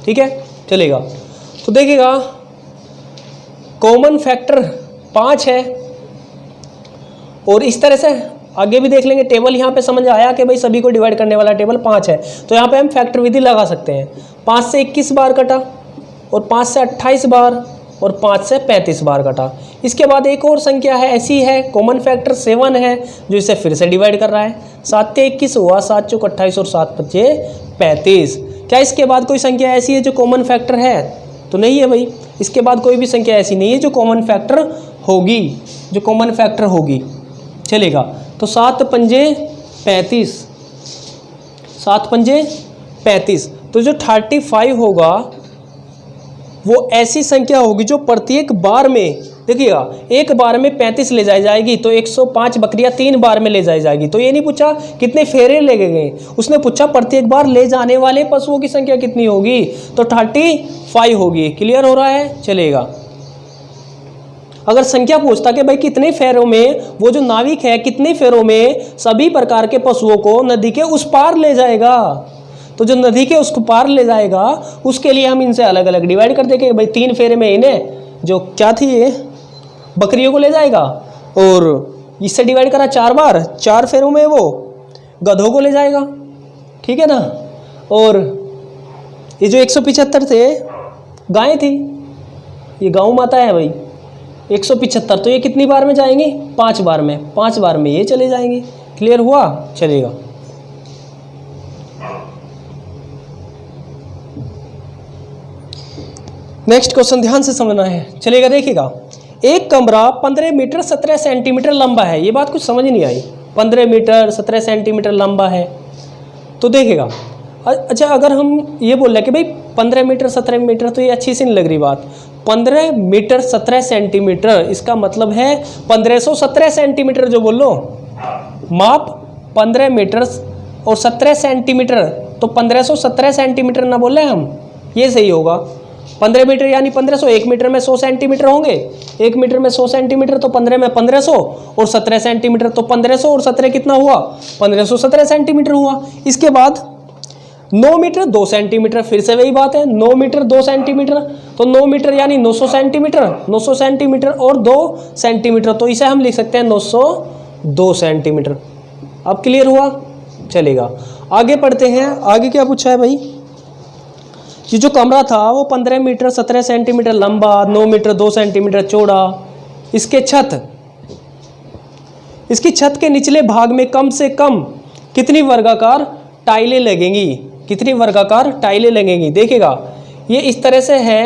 ठीक है, चलेगा। तो देखिएगा कॉमन फैक्टर 5 है, और इस तरह से आगे भी देख लेंगे। टेबल यहाँ पे समझ आया कि भाई सभी को डिवाइड करने वाला टेबल 5 है, तो यहाँ पे हम फैक्टर विधि लगा सकते हैं। 5 से 21 बार कटा, और 5 से 28 बार, और 5 से 35 बार कटा। इसके बाद एक और संख्या है, ऐसी है, कॉमन फैक्टर 7 है, जो इसे फिर से डिवाइड कर रहा है। 7 से 21 हुआ, 7 चौक 28 और 7 पच्चे 35। क्या इसके बाद कोई संख्या ऐसी है जो कॉमन फैक्टर है? तो नहीं है भाई, इसके बाद कोई भी संख्या ऐसी नहीं है जो कॉमन फैक्टर होगी, जो कॉमन फैक्टर होगी। चलेगा, तो 7 पंजे 35, 7 पंजे 35। तो जो 35 होगा वो ऐसी संख्या होगी जो प्रत्येक बार में, देखिएगा एक बार में 35 ले जाई जाएगी, तो 105 बकरियां 3 बार में ले जाई जाएगी। तो ये नहीं पूछा कितने फेरे ले गए, उसने पूछा प्रत्येक बार ले जाने वाले पशुओं की संख्या कितनी होगी, तो 35 होगी। क्लियर हो रहा है? चलेगा। अगर संख्या पूछता कि भाई कितने फेरों में वो जो नाविक है, कितने फेरों में सभी प्रकार के पशुओं को नदी के उस पार ले जाएगा, तो जो नदी के उस पार ले जाएगा उसके लिए हम इनसे अलग अलग डिवाइड कर देंगे। भाई 3 फेरे में इन्हें जो क्या थी ये बकरियों को ले जाएगा, और इससे डिवाइड करा 4 बार, 4 फेरों में वो गधों को ले जाएगा। ठीक है ना। और ये जो 175 थे गायें थी, ये गौ माता है भाई, 175, तो ये कितनी बार में जाएंगे? 5 बार में, 5 बार में ये चले जाएंगे। क्लियर हुआ? चलेगा। नेक्स्ट क्वेश्चन ध्यान से समझना है। चलेगा, देखिएगा एक कमरा 15 मीटर 17 सेंटीमीटर लंबा है। ये बात कुछ समझ नहीं आई, 15 मीटर 17 सेंटीमीटर लंबा है। तो देखिएगा, अच्छा अगर हम ये बोल रहे कि भाई 15 मीटर 17 मीटर, तो ये अच्छी सी नहीं लग रही बात। 15 मीटर 17 सेंटीमीटर, इसका मतलब है 1517 सेंटीमीटर जो बोल लो, माप 15 मीटर और 17 सेंटीमीटर, तो 1517 सेंटीमीटर ना बोले हम, ये सही होगा। 15 मीटर यानी 1500, 1 मीटर में 100 सेंटीमीटर होंगे, 1 मीटर में 100 सेंटीमीटर, तो 15 में 1500 और 17 सेंटीमीटर, तो 1500 और 17 कितना हुआ? 1517 सेंटीमीटर हुआ। इसके बाद 9 मीटर 2 सेंटीमीटर, फिर से वही बात है, 9 मीटर 2 सेंटीमीटर, तो 9 मीटर यानी 900 सेंटीमीटर, 900 सेंटीमीटर और 2 सेंटीमीटर, तो इसे हम लिख सकते हैं 902 सेंटीमीटर। अब क्लियर हुआ? चलेगा, आगे पढ़ते हैं। आगे क्या पूछा है भाई? ये जो कमरा था वो 15 मीटर 17 सेंटीमीटर लंबा, 9 मीटर 2 सेंटीमीटर चौड़ा। इसकी छत के निचले भाग में कम से कम कितनी वर्गाकार टाइलें लगेंगी? कितनी वर्गाकार टाइलें लगेंगी? देखिएगा ये इस तरह से है,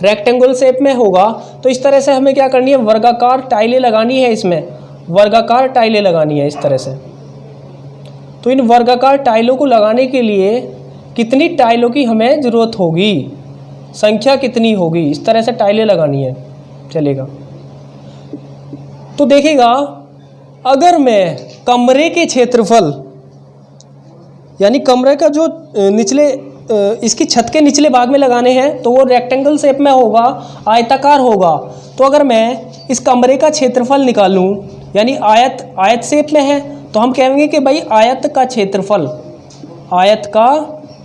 रेक्टेंगल शेप में होगा, तो इस तरह से हमें क्या करनी है? वर्गाकार टाइलें लगानी है, इसमें वर्गाकार टाइलें लगानी है इस तरह से। तो इन वर्गाकार टाइलों को लगाने के लिए कितनी टाइलों की हमें ज़रूरत होगी, संख्या कितनी होगी, इस तरह से टाइलें लगानी है। चलेगा, तो देखिएगा अगर मैं कमरे के क्षेत्रफल यानी कमरे का जो निचले इसकी छत के निचले भाग में लगाने हैं, तो वो रेक्टेंगल शेप में होगा, आयताकार होगा। तो अगर मैं इस कमरे का क्षेत्रफल निकालूं, यानी आयत शेप में है, तो हम कहेंगे कि भाई आयत का क्षेत्रफल, आयत का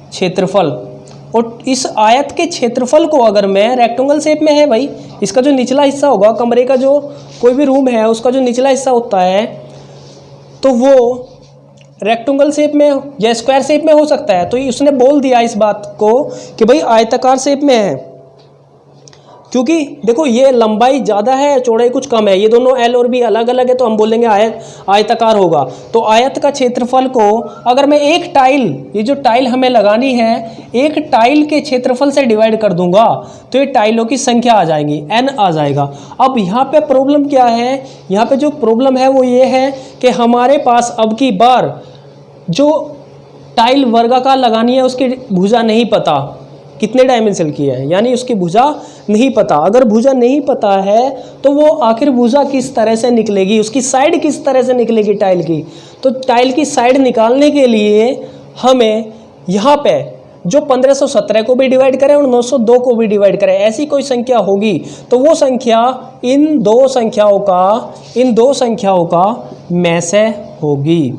क्षेत्रफल। और इस आयत के क्षेत्रफल को अगर मैं, रेक्टेंगल शेप में है भाई, इसका जो निचला हिस्सा होगा, कमरे का जो कोई भी रूम है उसका जो निचला हिस्सा होता है, तो वो रेक्टेंगल शेप में या स्क्वायर शेप में हो सकता है। तो उसने बोल दिया इस बात को कि भाई आयताकार शेप में है, क्योंकि देखो ये लंबाई ज़्यादा है, चौड़ाई कुछ कम है, ये दोनों एल और बी अलग अलग है, तो हम बोलेंगे आयताकार होगा। तो आयत का क्षेत्रफल को अगर मैं एक टाइल, ये जो टाइल हमें लगानी है, एक टाइल के क्षेत्रफल से डिवाइड कर दूंगा, तो ये टाइलों की संख्या आ जाएगी, n आ जाएगा। अब यहाँ पे प्रॉब्लम क्या है? यहाँ पे जो प्रॉब्लम है वो ये है कि हमारे पास अब की बार जो टाइल वर्गाकार लगानी है उसकी भुजा नहीं पता, कितने डायमेंशन की है, यानी उसकी भुजा नहीं पता। अगर भुजा नहीं पता है तो वो आखिर भुजा किस तरह से निकलेगी, उसकी साइड किस तरह से निकलेगी टाइल की। तो टाइल की साइड निकालने के लिए हमें यहाँ पे जो 1517 को भी डिवाइड करें और 902 को भी डिवाइड करें, ऐसी कोई संख्या होगी तो वो संख्या इन दो संख्याओं का में से होगी।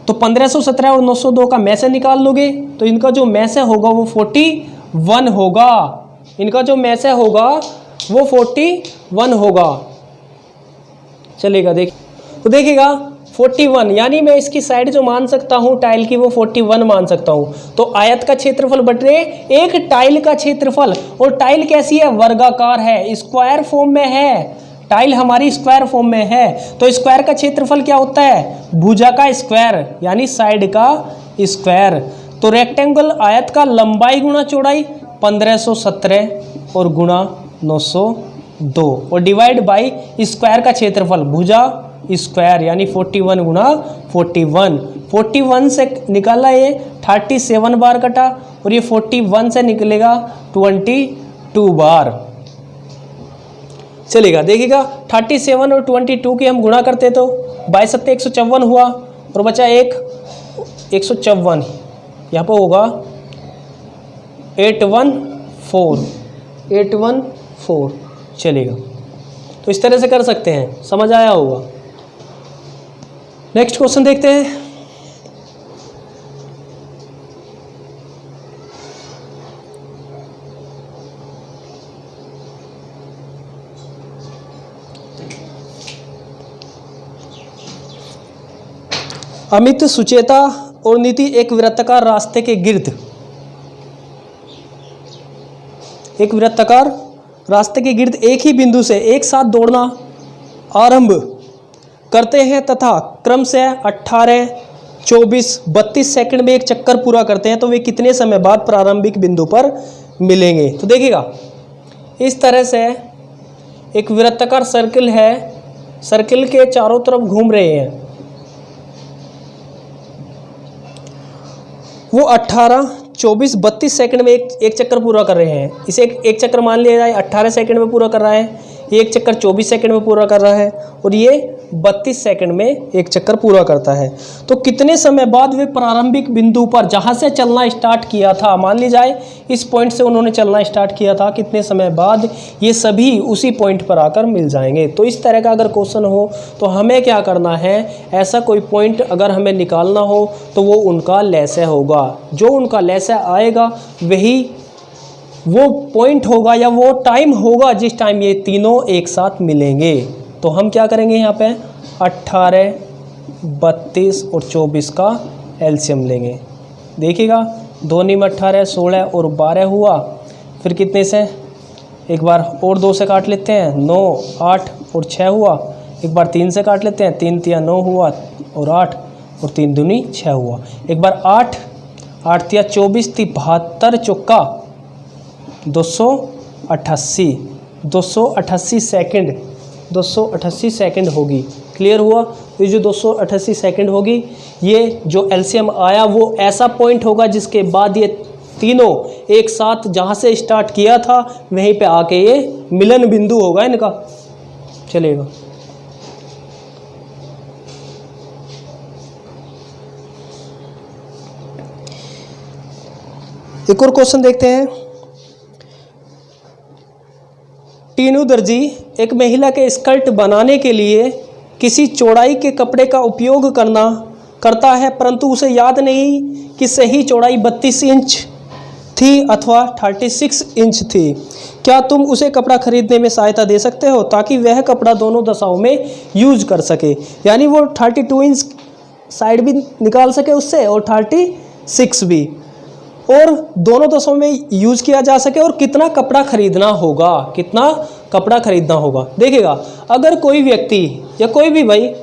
तो 1517 और 902 का में से निकाल लोगे तो इनका जो में से होगा वो 41 होगा। इनका जो में से होगा वो 41 होगा। चलेगा, तो देखिएगा 41, यानी मैं इसकी साइड जो मान सकता हूँ टाइल की वो 41 मान सकता हूँ। तो आयत का क्षेत्रफल बटे एक टाइल का क्षेत्रफल, और टाइल कैसी है, वर्गाकार है, स्क्वायर फॉर्म में है। टाइल हमारी स्क्वायर फॉर्म में है, तो स्क्वायर का क्षेत्रफल क्या होता है, भुजा का स्क्वायर, यानी साइड का स्क्वायर। तो रेक्टेंगल आयत का लंबाई गुणा चौड़ाई 1517 और गुणा 902 और डिवाइड बाई स्क्वायर का क्षेत्रफल भुजा स्क्वायर, यानी 41 गुणा 41 से निकाला ये 37 बार कटा और ये 41 से निकलेगा 22 बार। चलेगा, देखिएगा 37 और 22 की हम गुणा करते तो 22 सत्ते 154 हुआ और बचा 154, यहाँ पर होगा 814। चलेगा, तो इस तरह से कर सकते हैं, समझ आया होगा। नेक्स्ट क्वेश्चन देखते हैं। अमित, सुचेता और नीति एक वृत्ताकार रास्ते के गिर्द एक ही बिंदु से एक साथ दौड़ना आरंभ करते हैं तथा क्रम से 18, 24, 32 सेकंड में एक चक्कर पूरा करते हैं, तो वे कितने समय बाद प्रारंभिक बिंदु पर मिलेंगे। तो देखिएगा इस तरह से एक वृत्ताकार सर्किल है, सर्किल के चारों तरफ घूम रहे हैं, वो 18, 24, 32 सेकंड में एक चक्कर पूरा कर रहे हैं। इसे एक चक्कर मान लिया जाए 18 सेकंड में पूरा कर रहा है, ये एक चक्कर 24 सेकंड में पूरा कर रहा है और ये 32 सेकंड में एक चक्कर पूरा करता है। तो कितने समय बाद वे प्रारंभिक बिंदु पर जहाँ से चलना स्टार्ट किया था, मान ली जाए इस पॉइंट से उन्होंने चलना स्टार्ट किया था, कितने समय बाद ये सभी उसी पॉइंट पर आकर मिल जाएंगे। तो इस तरह का अगर क्वेश्चन हो तो हमें क्या करना है, ऐसा कोई पॉइंट अगर हमें निकालना हो तो वो उनका लैसे होगा, जो उनका लैसे आएगा वही वो पॉइंट होगा या वो टाइम होगा जिस टाइम ये तीनों एक साथ मिलेंगे। तो हम क्या करेंगे, यहाँ पे 18, 32 और 24 का एलसीएम लेंगे। देखिएगा 2 × 18 16 और 12 हुआ, फिर कितने से एक बार और 2 से काट लेते हैं, 9, 8 और 6 हुआ, एक बार 3 से काट लेते हैं, 3 × 3 9 हुआ और 8 और 3 दूनी 6 हुआ, एक बार 8 × 3 24 थी 72 चौका 288 सेकंड, 288 सेकंड होगी। क्लियर हुआ। तो ये जो 288 सेकंड होगी, ये जो एलसीएम आया वो ऐसा पॉइंट होगा जिसके बाद ये तीनों एक साथ जहाँ से स्टार्ट किया था वहीं पे आके ये मिलन बिंदु होगा इनका। चलेगा, एक और क्वेश्चन देखते हैं। टीनू दर्जी एक महिला के स्कर्ट बनाने के लिए किसी चौड़ाई के कपड़े का उपयोग करता है, परंतु उसे याद नहीं कि सही चौड़ाई 32 इंच थी अथवा 36 इंच थी। क्या तुम उसे कपड़ा खरीदने में सहायता दे सकते हो ताकि वह कपड़ा दोनों दशाओं में यूज कर सके, यानी वो 32 इंच साइड भी निकाल सके उससे और 36 भी, और दोनों दशों में यूज किया जा सके, और कितना कपड़ा खरीदना होगा। देखिएगा अगर कोई व्यक्ति या कोई भी भाई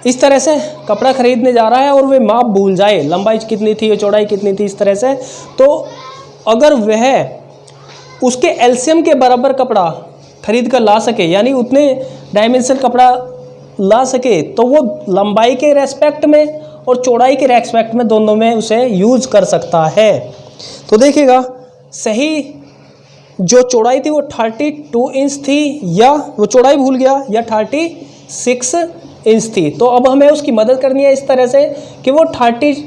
इस तरह से कपड़ा खरीदने जा रहा है और वे माप भूल जाए, लंबाई कितनी थी और चौड़ाई कितनी थी इस तरह से, तो अगर वह उसके एलसीएम के बराबर कपड़ा खरीद कर ला सके, यानी उतने डायमेंशन कपड़ा ला सके, तो वो लंबाई के रेस्पेक्ट में और चौड़ाई के रेस्पेक्ट में दोनों में उसे यूज कर सकता है। तो देखिएगा सही जो चौड़ाई थी वो 32 इंच थी, या वो चौड़ाई भूल गया, या 36 इंच थी। तो अब हमें उसकी मदद करनी है इस तरह से कि वो 32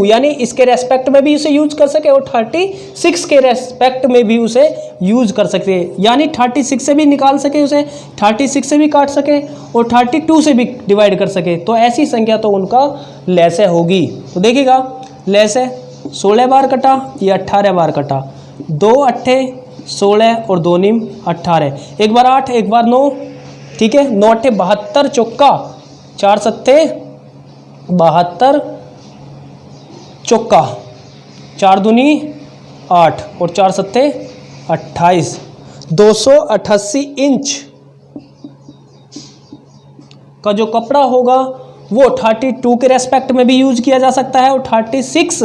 यानी इसके रेस्पेक्ट में भी उसे यूज कर सके और 36 के रेस्पेक्ट में भी उसे यूज कर सके, यानी 36 से भी निकाल सके उसे, 36 से भी काट सके और 32 से भी डिवाइड कर सके। तो ऐसी संख्या तो उनका लैसे होगी। तो देखिएगा लैसे 16 बार कटा या 18 बार कटा, 2 अट्ठे 16 और 2 नीम 18, एक बार 8 एक बार 9, ठीक है, 9 अट्ठे 72 चौका, 4 सत्ते 72 चौका, 4 दूनी 8 और 4 सत्ते 28, 288 इंच का जो कपड़ा होगा वो 32 के रेस्पेक्ट में भी यूज किया जा सकता है और 36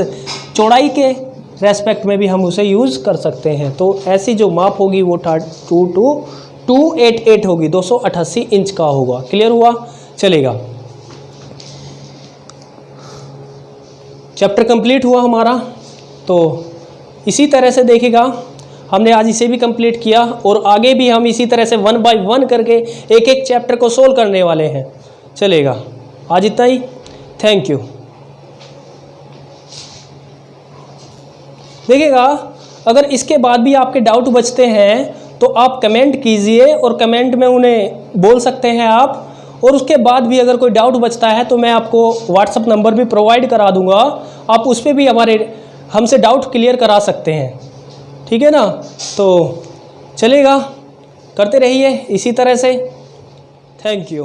चौड़ाई के रेस्पेक्ट में भी हम उसे यूज कर सकते हैं। तो ऐसी जो माप होगी वो 288 होगी, 288 इंच का होगा। क्लियर हुआ? चलेगा, चैप्टर कंप्लीट हुआ हमारा। तो इसी तरह से देखिएगा हमने आज इसे भी कंप्लीट किया और आगे भी हम इसी तरह से 1 बाय 1 करके एक एक चैप्टर को सोल्व करने वाले हैं। चलेगा, आज इतना ही। Thank you. देखिएगा अगर इसके बाद भी आपके डाउट बचते हैं तो आप कमेंट कीजिए और कमेंट में उन्हें बोल सकते हैं आप, और उसके बाद भी अगर कोई डाउट बचता है तो मैं आपको व्हाट्सएप नंबर भी प्रोवाइड करा दूंगा, आप उस पर भी हमसे डाउट क्लियर करा सकते हैं। ठीक है ना? तो चलेगा, करते रहिए इसी तरह से। Thank you.